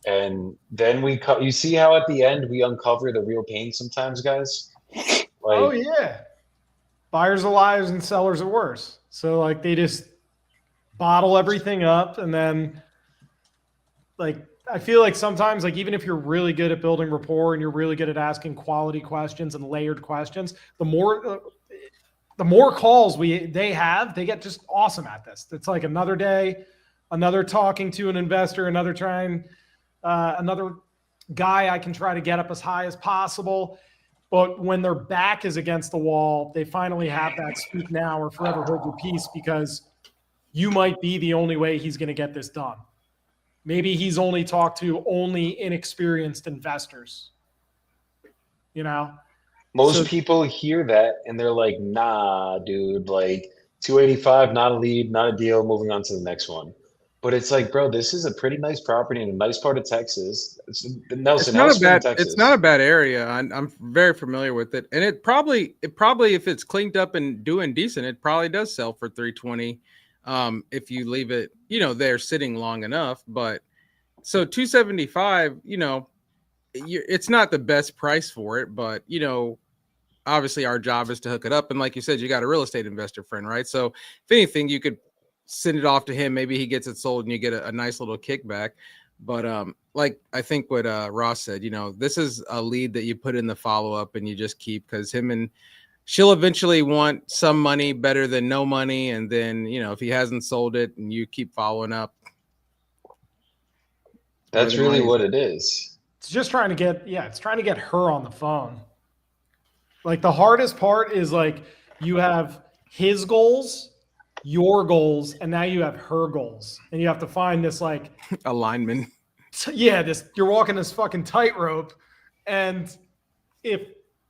And then you see how at the end we uncover the real pain sometimes, guys? Like, oh yeah, buyers are liars and sellers are worse. So like they just bottle everything up, and then like I feel like sometimes like even if you're really good at building rapport and you're really good at asking quality questions and layered questions, the more calls they get just awesome at this. It's like another day, another talking to an investor, another guy I can try to get up as high as possible. But when their back is against the wall, they finally have that speak now or forever hold your peace, because you might be the only way he's going to get this done. Maybe he's only talked to only inexperienced investors, you know? Most So, people hear that and they're like, nah, dude, like 285, not a lead, not a deal, moving on to the next one. But it's like, bro, this is a pretty nice property in a nice part of Texas. It's Nelson, how's Spring, It's not a Texas? bad area. I'm very familiar with it, and it probably if it's cleaned up and doing decent, it probably does sell for 320. If you leave it, there sitting long enough. But so 275, it's not the best price for it, but obviously our job is to hook it up. And like you said, you got a real estate investor friend, right? So if anything, you could send it off to him. Maybe he gets it sold and you get a nice little kickback. But like I think what Ross said, this is a lead that you put in the follow-up and you just keep, because she'll eventually want some money better than no money. And then, if he hasn't sold it and you keep following up, where That's the really money's what at. it is. it's just trying to get, it's trying to get her on the phone. Like the hardest part is like you have his goals, your goals, and now you have her goals. And you have to find this like, Alignment. you're walking this fucking tightrope. And if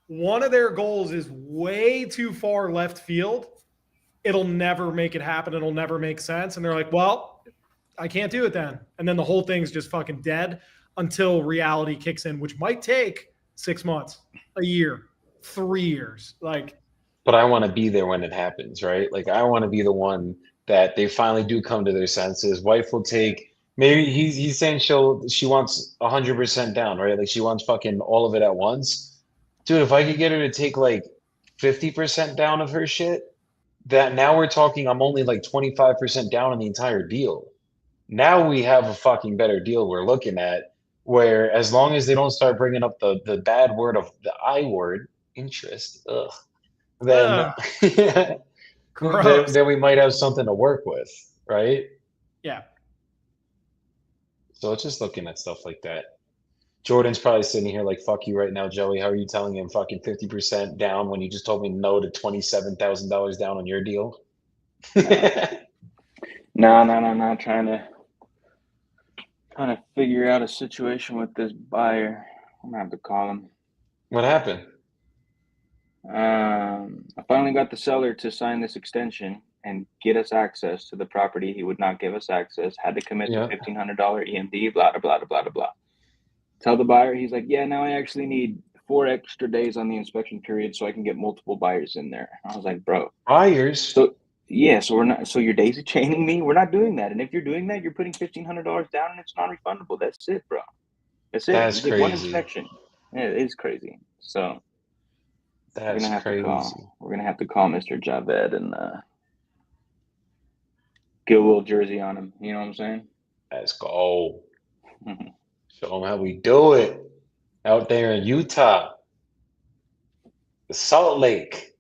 one of their goals is way too far left field, it'll never make it happen. It'll never make sense. And they're like, well, I can't do it then. And then the whole thing's just fucking dead until reality kicks in, which might take 6 months, a year, 3 years. Like, But I want to be there when it happens, right? Like I want to be the one that they finally do come to their senses. Wife will take, maybe he's saying she wants 100% down, right? Like she wants fucking all of it at once. Dude, if I could get her to take like 50% down of her shit, that now we're talking, I'm only like 25% down on the entire deal. Now we have a fucking better deal we're looking at, where as long as they don't start bringing up the bad word of the I word, interest, ugh, then ugh, then, gross. then we might have something to work with, right? Yeah. So it's just looking at stuff like that. Jordan's probably sitting here like, fuck you right now, Joey. How are you telling him fucking 50% down when you just told me no to $27,000 down on your deal? No. Trying to figure out a situation with this buyer. I'm gonna have to call him. What happened? I finally got the seller to sign this extension and get us access to the property. He would not give us access. Had to commit to Yeah. $1,500 EMD. Blah blah blah blah blah. Tell the buyer. He's like, yeah. Now I actually need 4 extra days on the inspection period so I can get multiple buyers in there. I was like, bro. Buyers? So yeah. So we're not. So you're daisy chaining me. We're not doing that. And if you're doing that, you're putting $1,500 down, and it's non-refundable. That's it, bro. That's it. That's You get one crazy. inspection. Yeah, it is crazy. So That's crazy. we're gonna have to call Mr. Javed and get a little jersey on him. You know what I'm saying? Let's go. Show them how we do it out there in Utah, the Salt Lake.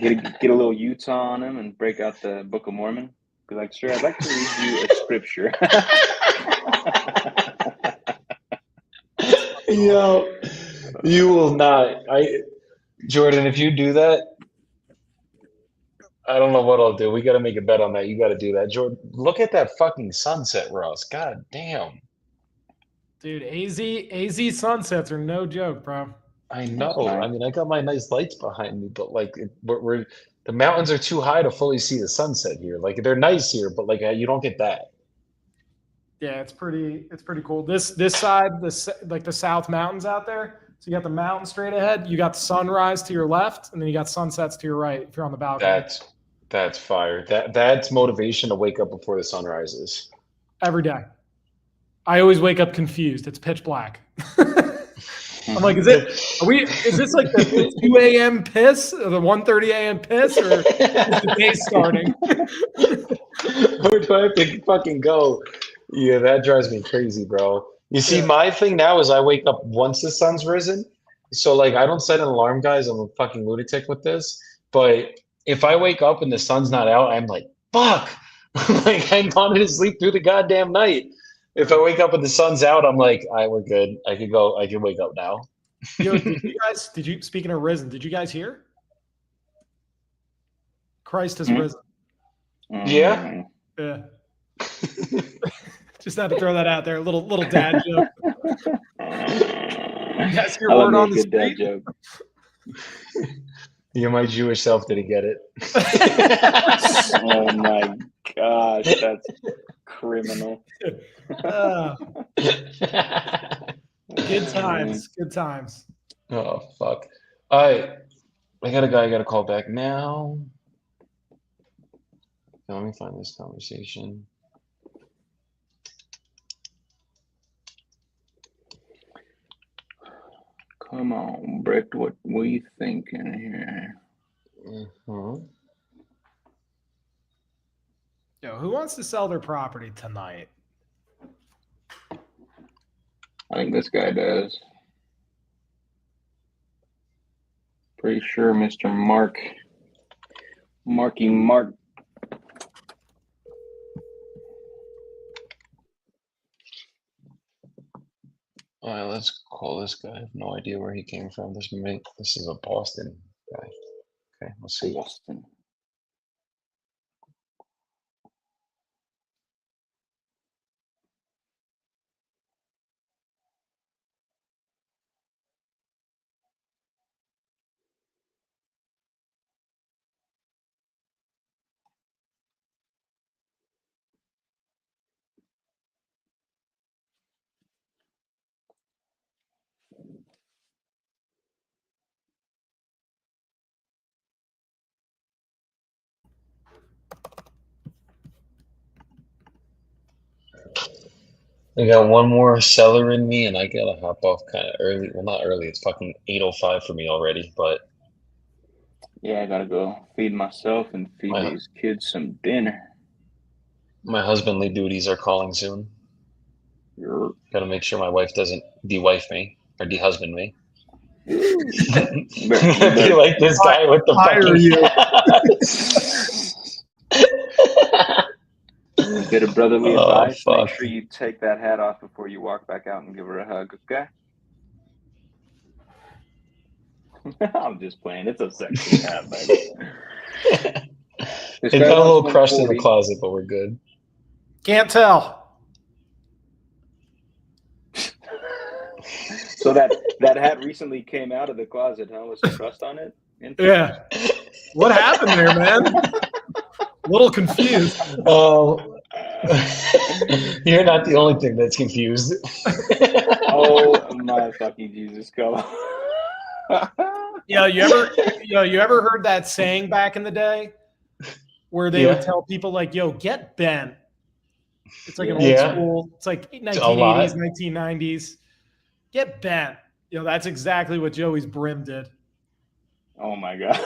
Get a little Utah on him and break out the Book of Mormon. Be like, sir, I'd like to read you a scripture. Yo, you will not. Jordan, if you do that, I don't know what I'll do. We got to make a bet on that. You got to do that. Jordan, look at that fucking sunset, Ross. God damn. Dude, AZ sunsets are no joke, bro. I know. nice. I mean, I got my nice lights behind me, but like the mountains are too high to fully see the sunset here. Like they're nice here, but like you don't get that. Yeah, it's pretty cool. This side, like the South Mountains out there. So you got the mountain straight ahead, you got sunrise to your left, and then you got sunsets to your right if you're on the balcony. That's fire. That's motivation to wake up before the sun rises. Every day. I always wake up confused. It's pitch black. I'm like, is this like the 2 a.m. piss or the 1:30 a.m. piss, or is the day starting? Where do I have to fucking go? Yeah, that drives me crazy, bro. You see, Yeah. my thing now is I wake up once the sun's risen. So like I don't set an alarm, guys. I'm a fucking lunatic with this. But if I wake up and the sun's not out, I'm like, fuck. Like I wanted to sleep through the goddamn night. If I wake up and the sun's out, I'm like, all right, we're good. I could go. I can wake up now. Yo, did you, speaking of risen, did you guys hear? Christ has Hmm? risen. Yeah. Yeah. Just had to throw that out there. Little dad joke. That's your I love word me a on the good dad street. joke. You, my Jewish self didn't get it. Oh my gosh, that's criminal. Good times. Good times. Oh fuck! All right, I got a guy I got to call back now. Let me find this conversation. Come on, Brick. What we thinking here? Mhm. Yo, who wants to sell their property tonight? I think this guy does. Pretty sure Mr. Marky Mark. All right, let's call this guy. I have no idea where he came from. This is a Boston guy. Okay, let's see. Boston. I got one more seller in me, and I gotta hop off kind of early. Well, not early. It's fucking 8:05 for me already. But Yeah, I gotta go feed myself and feed my these kids some dinner. my husbandly duties are calling soon. You're... Gotta make sure my wife doesn't de-wife me or de-husband me. You better Be like this guy with the Hire you. bit of brotherly Oh advice. Make fuck! sure you take that hat off before you walk back out and give her a hug, okay? I'm just playing. It's a sexy hat, baby. This It guy got a wants little crushed in the 140. closet, but we're good. Can't tell. So that hat recently came out of the closet, huh? With some crust on it? Yeah. What happened there, man? A little confused. Oh, you're not the only thing that's confused. Oh my fucking Jesus, come on. Yeah, you ever heard that saying back in the day where they would Yeah, tell people like, "Yo, get bent." It's like an old yeah, school. It's like a lot. 1980s, 1990s. Get bent. That's exactly what Joey's brim did. Oh my god.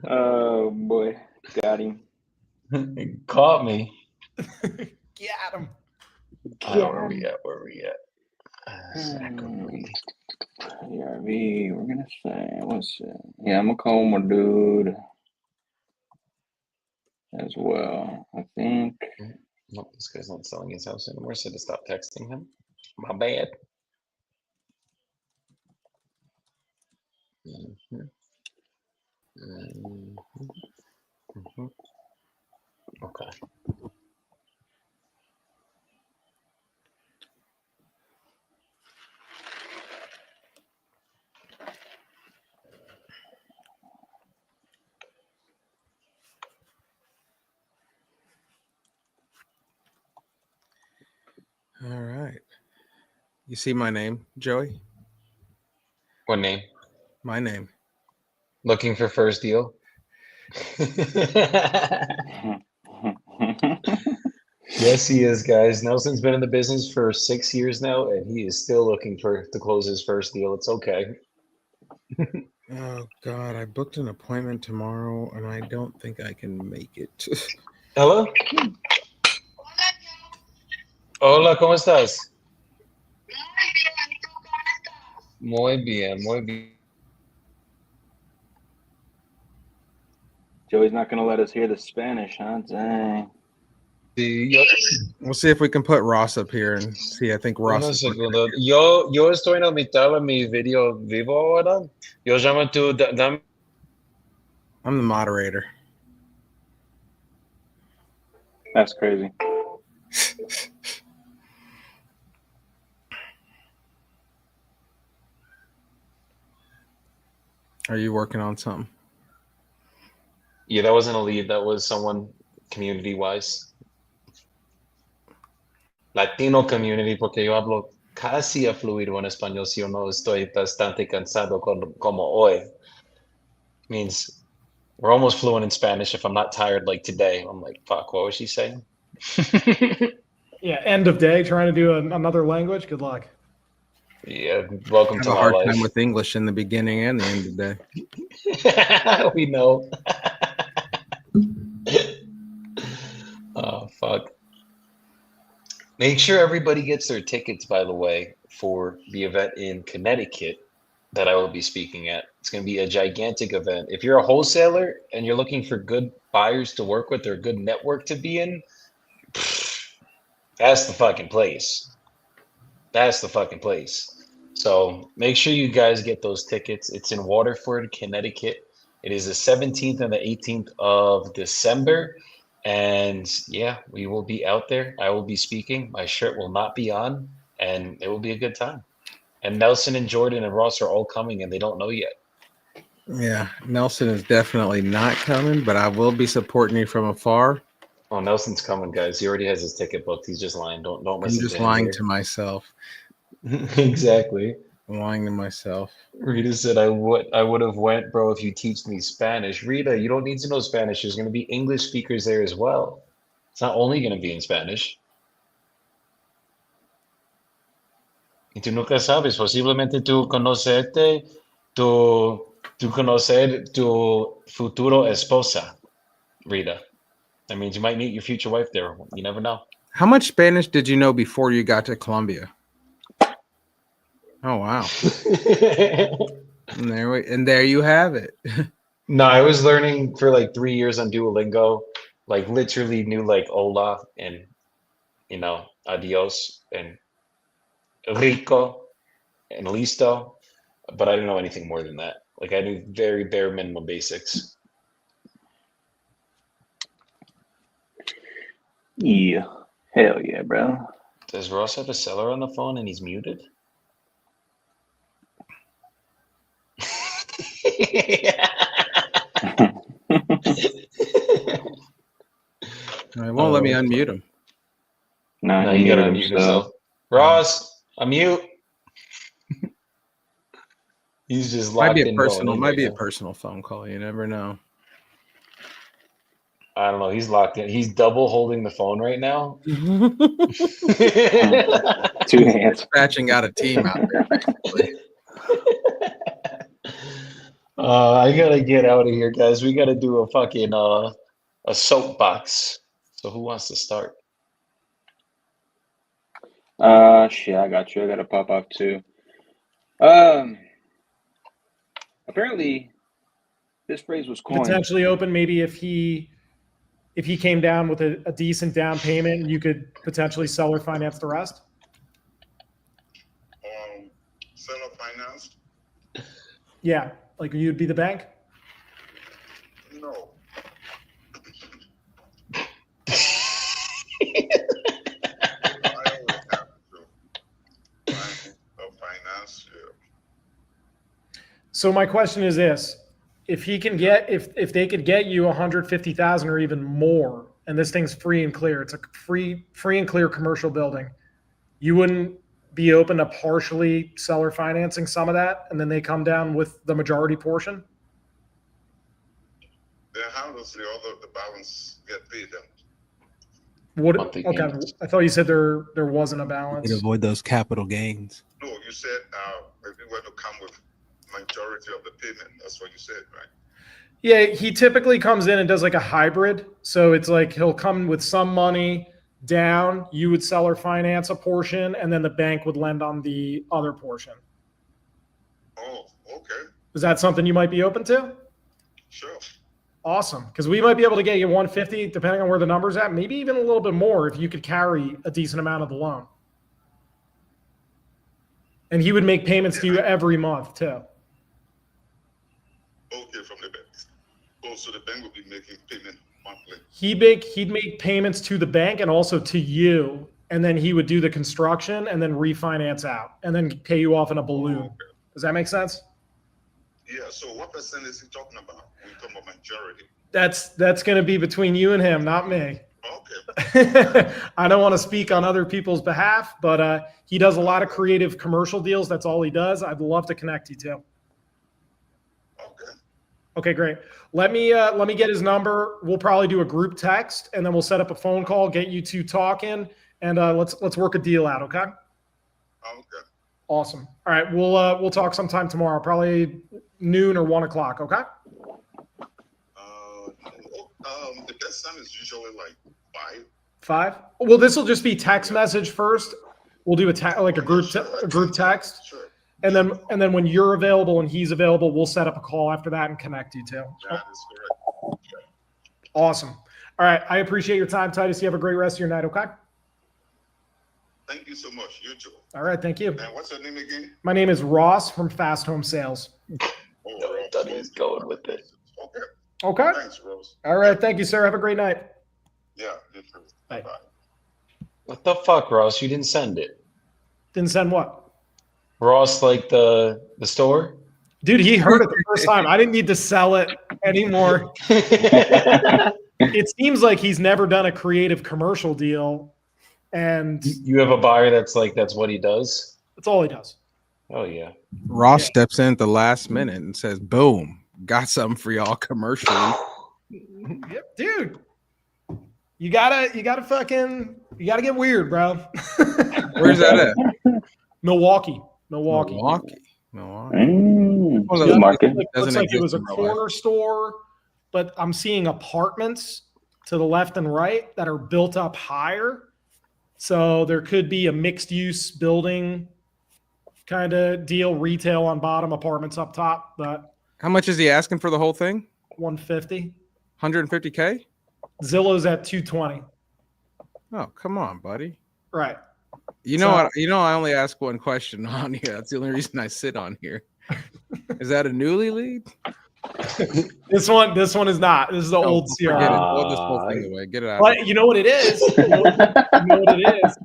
Oh boy. Got him. Caught me. Get him. Where we at? Where we at? ERV, we're gonna say, what's it? Yeah, I'm gonna call my dude as well. I think. Nope, this guy's not selling his house anymore, so to stop texting him. My bad. Mhm. Mhm. Mhm. Okay. All right. You see my name, Joey? What name? My name. Looking for first deal? Yes, he is, guys. Nelson's been in the business for 6 years now, and he is still looking to close his first deal. It's okay. Oh God, I booked an appointment tomorrow, and I don't think I can make it. Hello? Hola, ¿cómo estás? Muy bien, muy bien. Joey's not gonna let us hear the Spanish, huh? Dang. Sí, yo, We'll see if we can put Ross up here and see. I think Ross un is looking segundo. Yo estoy en la mitad de mi video vivo ahora. Yo llamo tú, dame. I'm the moderator. That's crazy. Are you working on something? Yeah, that wasn't a lead. That was someone community-wise. Latino community, porque yo hablo casi a fluido en español, si o no estoy bastante cansado como hoy. Means we're almost fluent in Spanish if I'm not tired like today. I'm like, fuck, what was she saying? Yeah, end of day, trying to do another language. Good luck. Yeah, welcome I to have a my hard life. time with English in the beginning and the end of the day. We know. Oh, fuck. Make sure everybody gets their tickets, by the way, for the event in Connecticut that I will be speaking at. It's going to be a gigantic event. If you're a wholesaler and you're looking for good buyers to work with or a good network to be in, that's the fucking place. That's the fucking place. So make sure you guys get those tickets. It's in Waterford, Connecticut. It is the 17th and the 18th of December. And yeah, we will be out there. I will be speaking. My shirt will not be on, and it will be a good time. And Nelson and Jordan and Ross are all coming, and they don't know yet. Yeah, Nelson is definitely not coming, but I will be supporting you from afar. Oh, Nelson's coming, guys. He already has his ticket booked. He's just lying. Don't I'm listen just to him lying here. to myself. Exactly. I'm lying to myself. Rita said I would have went, bro, if you teach me Spanish. Rita, you don't need to know Spanish. There's going to be English speakers there as well. It's not only going to be in Spanish. Y tú nunca sabes, posiblemente tú conocer tu futuro esposa, Rita. That means you might meet your future wife there. You never know. How much Spanish did you know before you got to Colombia? Oh wow! And there you have it. No, I was learning for like 3 years on Duolingo, like literally knew like hola and adios and rico and listo, but I didn't know anything more than that. Like I knew very bare minimum basics. Yeah. Hell yeah, bro. Does Ross have a seller on the phone and he's muted? It won't let me unmute him. No, you gotta unmute yourself. Ross, unmute. He's just locked in. Might be a personal phone call. You never know. I don't know. He's locked in. He's double holding the phone right now. 2 hands. Scratching out a team out there, basically. I gotta get out of here, guys. We gotta do a fucking a soapbox. So who wants to start? Shit, I got you. I gotta pop off too. Apparently, this phrase was coined. Potentially open, maybe if he came down with a decent down payment, you could potentially sell or finance the rest. Seller finance? Yeah, like you'd be the bank. No. I always have to find a finance. So my question is this: if he can get, if they could get you 150,000 or even more, and this thing's free and clear, it's a free and clear commercial building, you wouldn't be open to partially seller financing some of that, and then they come down with the majority portion? Then how does the balance get paid then? What? Monthly Okay, payments. I thought you said there wasn't a balance. You avoid those capital gains. No, you said if you were to come with majority of the payment, that's what you said, right? Yeah, he typically comes in and does like a hybrid. So it's like he'll come with some money down, you would sell or finance a portion, and then the bank would lend on the other portion. Oh, okay, Is that something you might be open to? sure. Awesome. Because we might be able to get you 150, depending on where the number's at, maybe even a little bit more if you could carry a decent amount of the loan. And he would make payments to you every month too. Okay, from the bank. Oh, so the bank will be making payment monthly. He'd make payments to the bank and also to you, and then he would do the construction and then refinance out and then pay you off in a balloon. Okay. Does that make sense? Yeah, so what percent is he talking about when you talk about majority? That's going to be between you and him, not me. Okay. I don't want to speak on other people's behalf, but he does a lot of creative commercial deals. That's all he does. I'd love to connect you to. Okay. Okay, great. Let me get his number. We'll probably do a group text, and then we'll set up a phone call, get you two talking, and let's work a deal out. Okay. Okay. Awesome. All right, we'll talk sometime tomorrow, probably noon or 1 o'clock. Okay. The best time is usually like 5. 5. Well, this will just be text message first. We'll do a group text. Sure. And then when you're available and he's available, we'll set up a call after that and connect you two. That is correct. Awesome. All right. I appreciate your time, Titus. You have a great rest of your night. Okay. Thank you so much. You too. All right. Thank you. And what's your name again? My name is Ross from Fast Home Sales. Oh, I thought he was going with it. Okay. Okay. Thanks, Rose. All right. Thank you, sir. Have a great night. Yeah, you too. Bye. Bye. What the fuck, Ross? You didn't send it. Didn't send what? Ross, like the store? Dude, he heard it the first time. I didn't need to sell it anymore. It seems like he's never done a creative commercial deal, and You have a buyer that's what he does? that's all he does. Oh, yeah. Ross steps in at the last minute and says, "Boom, got something for y'all commercially." Yep, dude. You gotta get weird, bro. Where's that at? Milwaukee. Milwaukee. Good market. Looks like it was a in real life. corner store, but I'm seeing apartments to the left and right that are built up higher. So there could be a mixed use building kind of deal, retail on bottom, apartments up top, but How much is he asking for the whole thing? 150. 150K? Zillow's at 220. Oh, come on, buddy. Right. You know So- what? You know, I only ask one question on here. That's the only reason I sit on here. Is that a newly lead? This one is not. This is the old Forget it. CRM. Throw this whole thing away. Get it out. But you know what it is? You know what it is?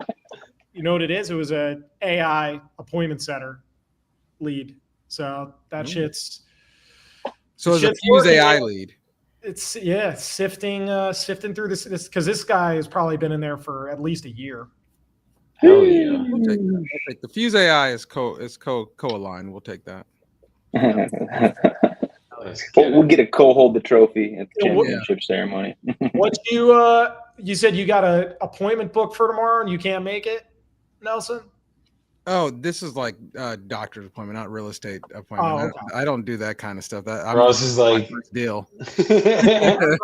You know what it is? It was a AI appointment center lead. So that shit's So it's a shit's Fuse working. AI lead. It's sifting through this because this guy has probably been in there for at least a year. Hell yeah. We'll take that. We'll take the Fuse AI is co-aligned. We'll take that. We'll get a co-hold the trophy at the Yeah, what- championship ceremony. What you said you got an appointment booked for tomorrow and you can't make it, Nelson? Oh, this is like doctor's appointment, not real estate appointment. Oh, okay. I don't do that kind of stuff. Ross is my like, first deal.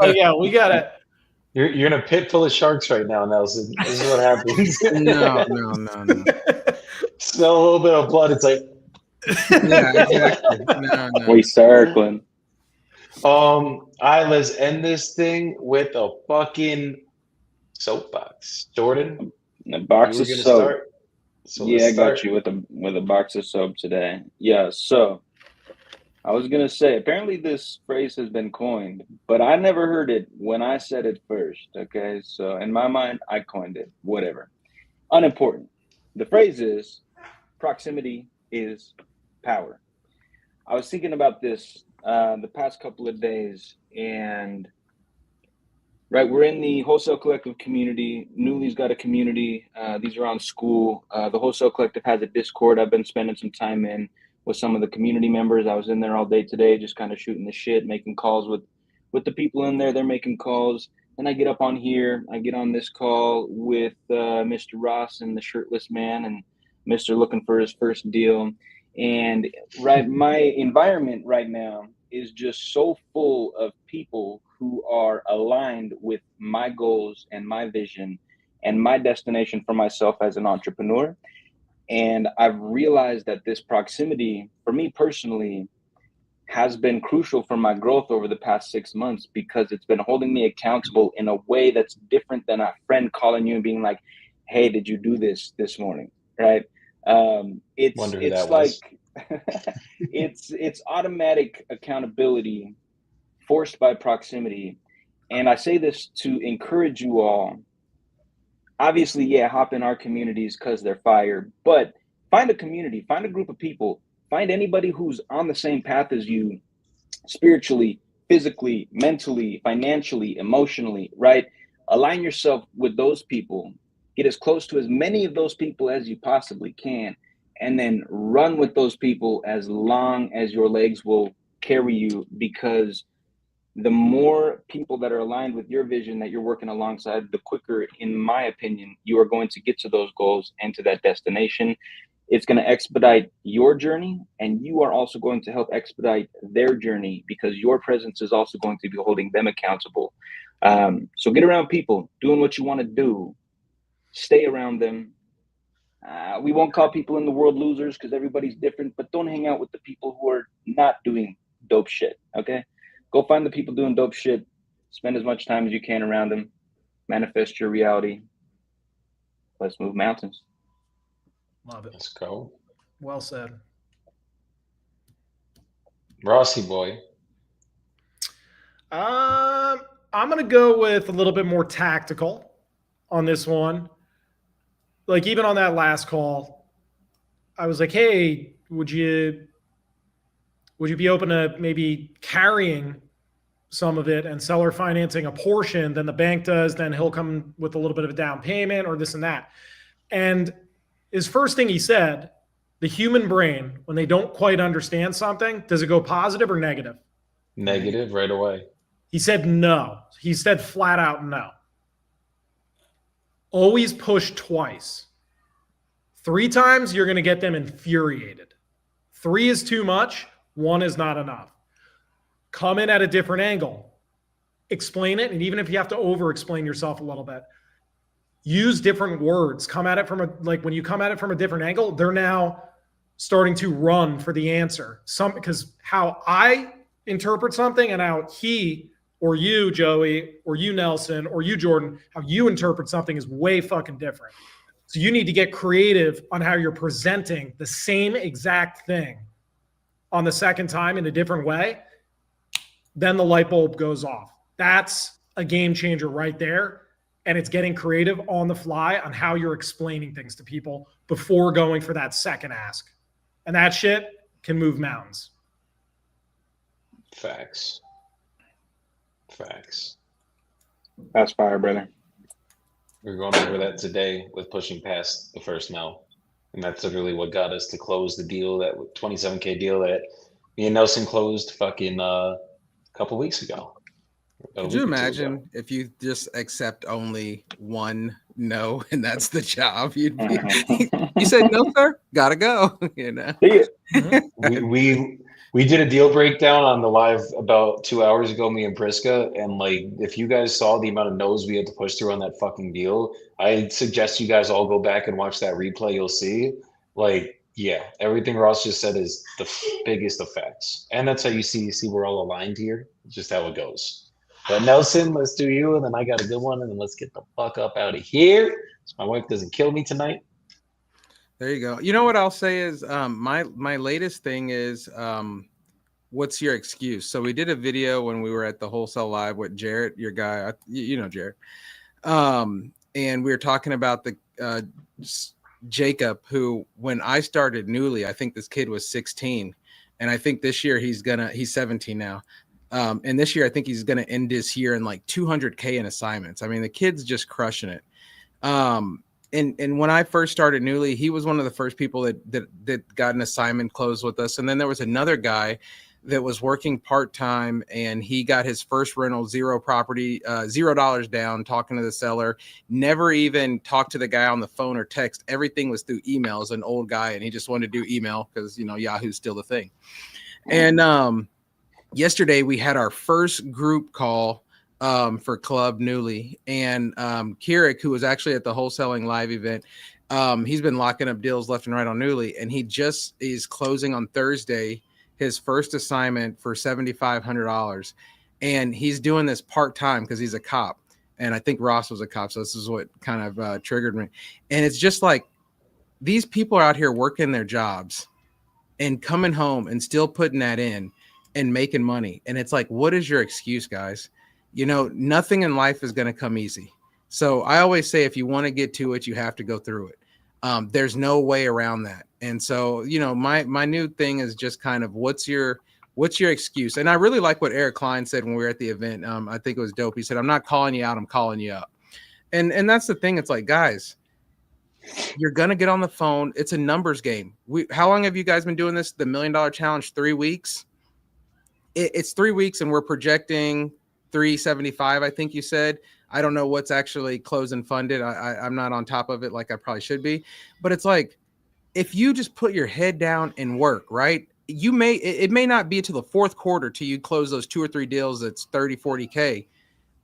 Oh yeah, we got it. you're in a pit full of sharks right now, Nelson. This is what happens. No. Smell a little bit of blood. It's like, Yeah, exactly. No. We circling. all right, let's end this thing with a fucking soapbox. Jordan, A box you were of gonna soap. start? So Yeah, I let's got start. you with a box of soap today. Yeah, so I was gonna say apparently this phrase has been coined, but I never heard it when I said it first. Okay, so in my mind, I coined it. Whatever. Unimportant. The phrase is proximity is power. I was thinking about this the past couple of days, and right, we're in the Wholesale Collective community. Newly's got a community. These are on school. The Wholesale Collective has a Discord. I've been spending some time in with some of the community members. I was in there all day today, just kind of shooting the shit, making calls with the people in there. They're making calls. Then I get up on here. I get on this call with Mr. Ross and the shirtless man and Mr. looking for his first deal. And right, my environment right now is just so full of people who are aligned with my goals and my vision and my destination for myself as an entrepreneur. And I've realized that this proximity, for me personally, has been crucial for my growth over the past 6 months, because it's been holding me accountable in a way that's different than a friend calling you and being like, hey, did you do this morning? Right. Wonder who It's that like was. it's automatic accountability forced by proximity. And I say this to encourage you all. Obviously, yeah, hop in our communities because they're fire, but find a community, find a group of people, find anybody who's on the same path as you, spiritually, physically, mentally, financially, emotionally, right? Align yourself with those people, get as close to as many of those people as you possibly can, and then run with those people as long as your legs will carry you, because the more people that are aligned with your vision that you're working alongside, the quicker, in my opinion, you are going to get to those goals and to that destination. It's going to expedite your journey, and you are also going to help expedite their journey, because your presence is also going to be holding them accountable. So get around people doing what you want to do, stay around them. We won't call people in the world losers because everybody's different, but don't hang out with the people who are not doing dope shit. Okay. Go find the people doing dope shit. Spend as much time as you can around them. Manifest your reality. Let's move mountains. Love it. Let's go. Well said. Rossi boy. I'm going to go with a little bit more tactical on this one. Like, even on that last call, I was like, hey, would you be open to maybe carrying some of it and seller financing a portion, then the bank does, then he'll come with a little bit of a down payment or this and that. And his first thing he said, the human brain, when they don't quite understand something, does it go positive or negative? Negative right away. He said no. He said flat out no. Always push twice. 3 times, you're going to get them infuriated. 3 is too much. 1 is not enough. Come in at a different angle. Explain it. And even if you have to over-explain yourself a little bit, use different words. Come at it from when you come at it from a different angle, they're now starting to run for the answer. Because how I interpret something and how he or you, Joey, or you, Nelson, or you, Jordan, how you interpret something is way fucking different. So you need to get creative on how you're presenting the same exact thing on the second time in a different way. Then the light bulb goes off. That's a game changer right there. And it's getting creative on the fly on how you're explaining things to people before going for that second ask. And that shit can move mountains. Facts. Facts. That's fire, brother. We're going over that today with pushing past the first no. And that's literally what got us to close the deal, that $27K deal that me and Nelson closed fucking a couple weeks ago. Could you imagine if you just accept only one no and that's the job? You'd be, you said no, sir, gotta go. You know. We did a deal breakdown on the live about 2 hours ago, me and Priska, and like if you guys saw the amount of no's we had to push through on that fucking deal, I suggest you guys all go back and watch that replay. You'll see, like, yeah, everything Ross just said is the biggest effects, and that's how you see we're all aligned here. It's just how it goes. But Nelson, let's do you, and then I got a good one, and then let's get the fuck up out of here so my wife doesn't kill me tonight. There you go. You know what I'll say is my latest thing is what's your excuse? So we did a video when we were at the Wholesale Live with Jarrett, your guy, you know Jarrett, and we were talking about the Jacob, who when I started newly, I think this kid was 16, and I think this year he's 17 now. And this year I think he's gonna end this year in like 200K in assignments. I mean, the kid's just crushing it. And when I first started newly, he was one of the first people that got an assignment closed with us. And then there was another guy that was working part-time, and he got his first rental, $0 down, talking to the seller, never even talked to the guy on the phone or text. Everything was through emails, an old guy, and he just wanted to do email because, you know, Yahoo's still the thing. And yesterday we had our first group call for Club Newly, and Keurig, who was actually at the Wholesaling Live event, he's been locking up deals left and right on Newly, and he just is closing on Thursday his first assignment for $7,500, and he's doing this part-time because he's a cop. And I think Ross was a cop, so this is what kind of triggered me. And it's just like, these people are out here working their jobs and coming home and still putting that in and making money. And it's like, what is your excuse, guys? You know, nothing in life is going to come easy. So I always say, if you want to get to it, you have to go through it. There's no way around that. And so, you know, my new thing is just kind of, what's your excuse? And I really like what Eric Klein said when we were at the event. I think it was dope. He said, I'm not calling you out, I'm calling you up. And that's the thing. It's like, guys, you're gonna get on the phone. It's a numbers game. How long have you guys been doing this? The $1 Million Challenge, 3 weeks. It's 3 weeks, and we're projecting 375. I think you said. I don't know what's actually closed and funded. I'm not on top of it like I probably should be. But it's like, if you just put your head down and work, right? It may not be until the fourth quarter till you close those 2 or 3 deals that's 30, 40K,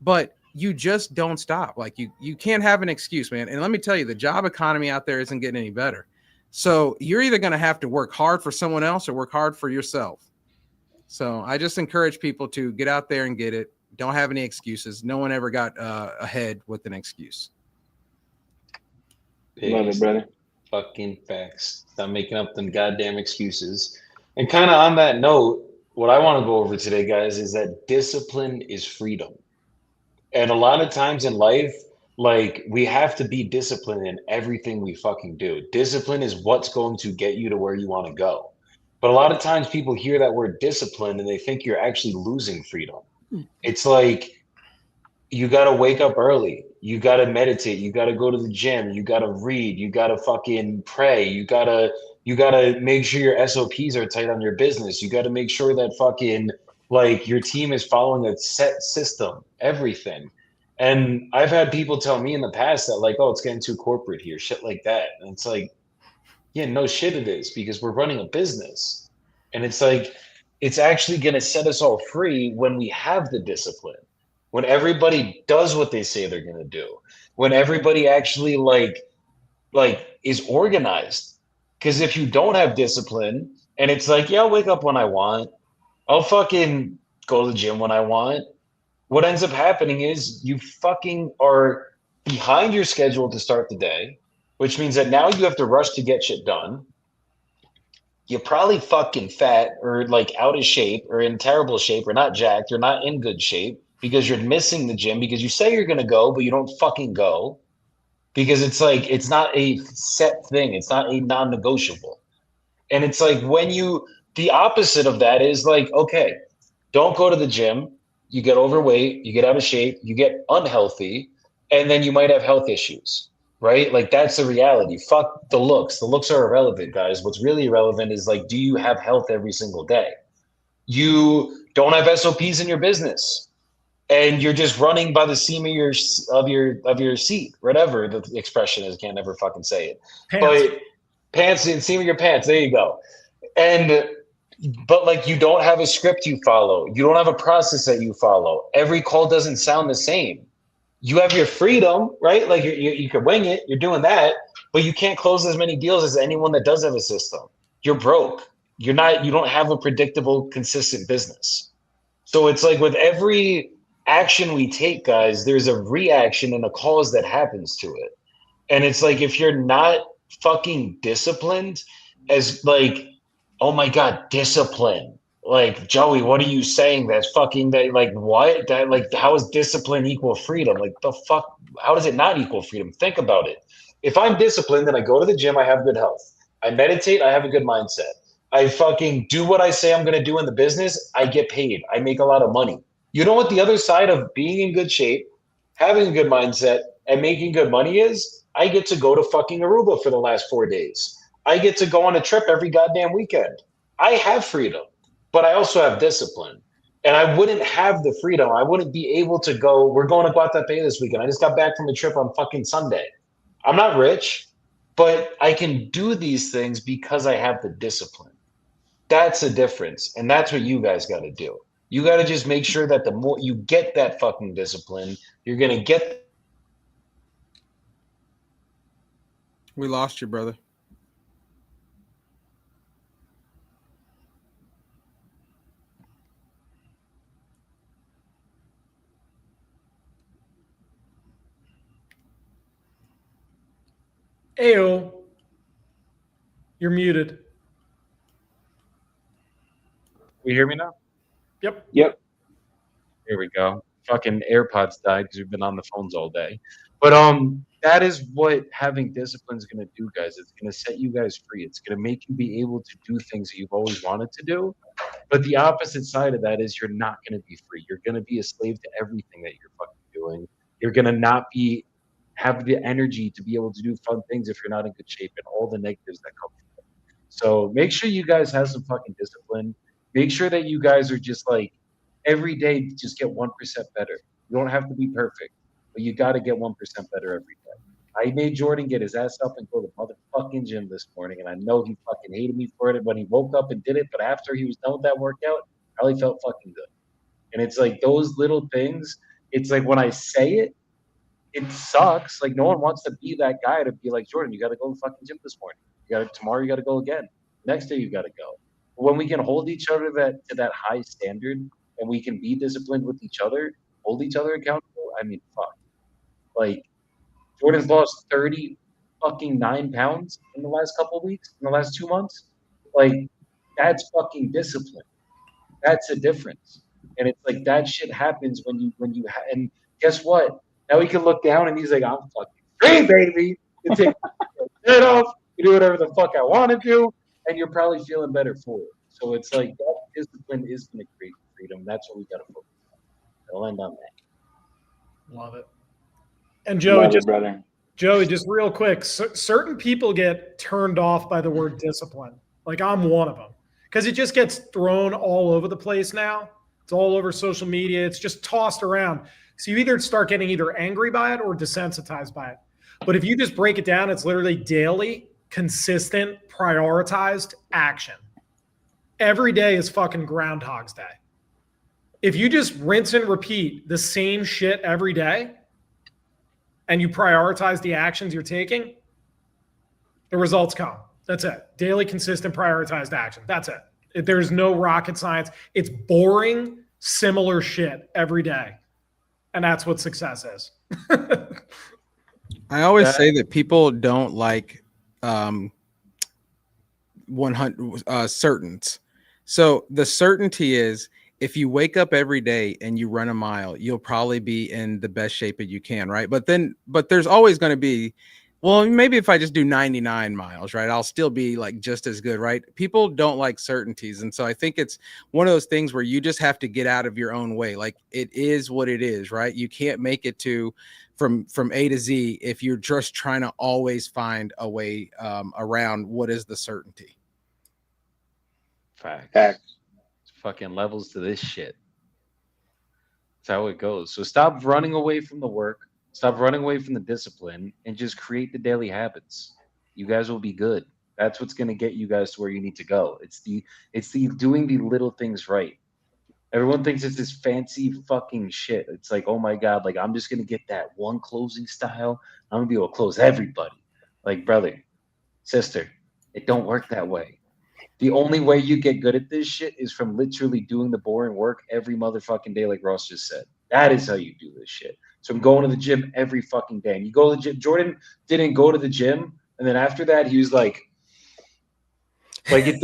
but you just don't stop. Like, you can't have an excuse, man. And let me tell you, the job economy out there isn't getting any better. So you're either going to have to work hard for someone else or work hard for yourself. So I just encourage people to get out there and get it. Don't have any excuses. No one ever got ahead with an excuse. Love it, brother. Fucking facts. Stop making up them goddamn excuses. And kind of on that note, what I want to go over today, guys, is that discipline is freedom. And a lot of times in life, like, we have to be disciplined in everything we fucking do. Discipline is what's going to get you to where you want to go. But a lot of times people hear that word discipline and they think you're actually losing freedom. It's like, you got to wake up early. You got to meditate. You got to go to the gym. You got to read. You got to fucking pray. You got to make sure your SOPs are tight on your business. You got to make sure that fucking, like, your team is following a set system, everything. And I've had people tell me in the past that, like, oh, it's getting too corporate here, shit like that. And it's like, yeah, no shit it is, because we're running a business. And it's like, it's actually going to set us all free when we have the discipline, when everybody does what they say they're going to do, when everybody actually like is organized. Because if you don't have discipline and it's like, yeah, I'll wake up when I want, I'll fucking go to the gym when I want, what ends up happening is you fucking are behind your schedule to start the day, which means that now you have to rush to get shit done. You're probably fucking fat or like out of shape or in terrible shape or not jacked or not in good shape because you're missing the gym because you say you're going to go, but you don't fucking go, because it's like, it's not a set thing. It's not a non-negotiable. And it's like, the opposite of that is like, okay, don't go to the gym. You get overweight, you get out of shape, you get unhealthy, and then you might have health issues, right? Like, that's the reality. Fuck the looks. The looks are irrelevant, guys. What's really irrelevant is, like, do you have health every single day? You don't have SOPs in your business, and you're just running by the seam of your seat, whatever the expression is. I can't never fucking say it. Pants. But pants, and seam of your pants. There you go. And but like, you don't have a script you follow. You don't have a process that you follow. Every call doesn't sound the same. You have your freedom, right? Like, you can wing it. You're doing that, but you can't close as many deals as anyone that does have a system. You're broke. You don't have a predictable, consistent business. So it's like, with every action we take, guys, there's a reaction and a cause that happens to it. And it's like, if you're not fucking disciplined, as like, oh my God, discipline. Like, Joey, what are you saying? That's fucking that, like, what? That, like, how is discipline equal freedom? Like, the fuck, how does it not equal freedom? Think about it. If I'm disciplined and I go to the gym, I have good health. I meditate, I have a good mindset. I fucking do what I say I'm gonna do in the business, I get paid. I make a lot of money. You know what the other side of being in good shape, having a good mindset, and making good money is? I get to go to fucking Aruba for the last 4 days. I get to go on a trip every goddamn weekend. I have freedom, but I also have discipline. And I wouldn't have the freedom. I wouldn't be able to go. We're going to Guatapé this weekend. I just got back from a trip on fucking Sunday. I'm not rich, but I can do these things because I have the discipline. That's the difference. And that's what you guys got to do. You got to just make sure that the more you get that fucking discipline, you're going to get. We lost you, brother. Ayo. You're muted. You hear me now? Yep. Yep. Here we go. Fucking AirPods died because we've been on the phones all day. But that is what having discipline is gonna do, guys. It's gonna set you guys free. It's gonna make you be able to do things that you've always wanted to do. But the opposite side of that is you're not gonna be free. You're gonna be a slave to everything that you're fucking doing. You're gonna not be have the energy to be able to do fun things if you're not in good shape and all the negatives that come from it. So make sure you guys have some fucking discipline. Make sure that you guys are just like every day just get 1% better. You don't have to be perfect, but you got to get 1% better every day. I made Jordan get his ass up and go to the motherfucking gym this morning, and I know he fucking hated me for it when he woke up and did it, but after he was done with that workout, I really felt fucking good. And it's like those little things, it's like when I say it, it sucks. Like no one wants to be that guy to be like, Jordan, you got to go to the fucking gym this morning. Tomorrow you got to go again. Next day you got to go. But when we can hold each other to that high standard, and we can be disciplined with each other, hold each other accountable. I mean, fuck. Like Jordan's lost 30 fucking 9 pounds in the last couple of weeks, in the last 2 months. Like that's fucking discipline. That's a difference. And it's like that shit happens and guess what? Now he can look down and he's like, I'm fucking free, baby. You take your head off, you do whatever the fuck I want to do, and you're probably feeling better for it. So it's like that discipline is going to create freedom. That's what we got to focus on. I'll end on that. Love it. And Joey, brother. Joey, just real quick, certain people get turned off by the word discipline. Like I'm one of them because it just gets thrown all over the place now. It's all over social media. It's just tossed around. So you either start getting either angry by it or desensitized by it. But if you just break it down, it's literally daily, consistent, prioritized action. Every day is fucking Groundhog's Day. If you just rinse and repeat the same shit every day and you prioritize the actions you're taking, the results come. That's it. Daily, consistent, prioritized action. That's it. There's no rocket science. It's boring, similar shit every day. And that's what success is. I always say that people don't like 100 certains. So the certainty is if you wake up every day and you run a mile, you'll probably be in the best shape that you can, right? But there's always going to be, well, maybe if I just do 99 miles, right, I'll still be like just as good, right? People don't like certainties. And so I think it's one of those things where you just have to get out of your own way. Like it is what it is, right? You can't make it from A to Z if you're just trying to always find a way around what is the certainty. Facts. Fucking levels to this shit. That's how it goes. So stop running away from the work. Stop running away from the discipline and just create the daily habits. You guys will be good. That's what's going to get you guys to where you need to go. It's the doing the little things right. Everyone thinks it's this fancy fucking shit. It's like, oh my God, like I'm just going to get that one closing style. I'm going to be able to close everybody. Like, brother, sister, it don't work that way. The only way you get good at this shit is from literally doing the boring work every motherfucking day, like Ross just said. That is how you do this shit. So I'm going to the gym every fucking day. And you go to the gym. Jordan didn't go to the gym, and then after that, he was like it's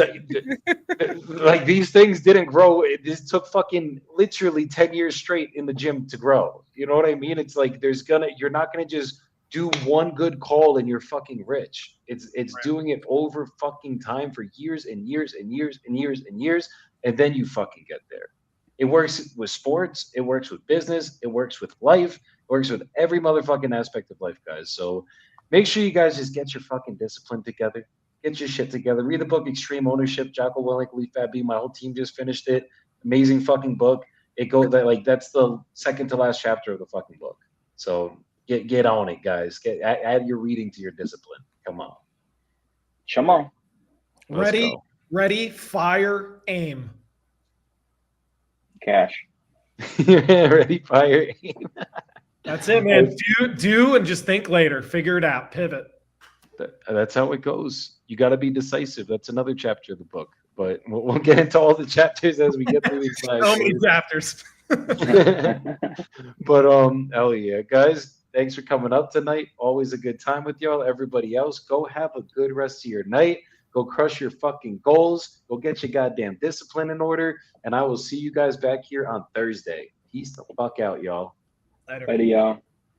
like these things didn't grow. This took fucking literally 10 years straight in the gym to grow. You know what I mean? It's like you're not gonna just do one good call and you're fucking rich. It's right. Doing it over fucking time for years and years and years and years and years, and then you fucking get there. It works with sports, it works with business, it works with life, it works with every motherfucking aspect of life, guys. So make sure you guys just get your fucking discipline together. Get your shit together. Read the book Extreme Ownership, Jocko Willink, Lee Fat B. My whole team just finished it. Amazing fucking book. That's the second to last chapter of the fucking book. So get on it, guys. Add your reading to your discipline. Come on. Come on. Ready, fire, aim. Cash. Ready, fire, aim. That's it, man. Do and just think later. Figure it out. Pivot. That's how it goes. You got to be decisive. That's another chapter of the book. But we'll get into all the chapters as we get through these. So many chapters. But hell yeah, guys. Thanks for coming up tonight. Always a good time with y'all. Everybody else, go have a good rest of your night. Go crush your fucking goals. Go get your goddamn discipline in order. And I will see you guys back here on Thursday. Peace the fuck out, y'all. Later. Later, y'all.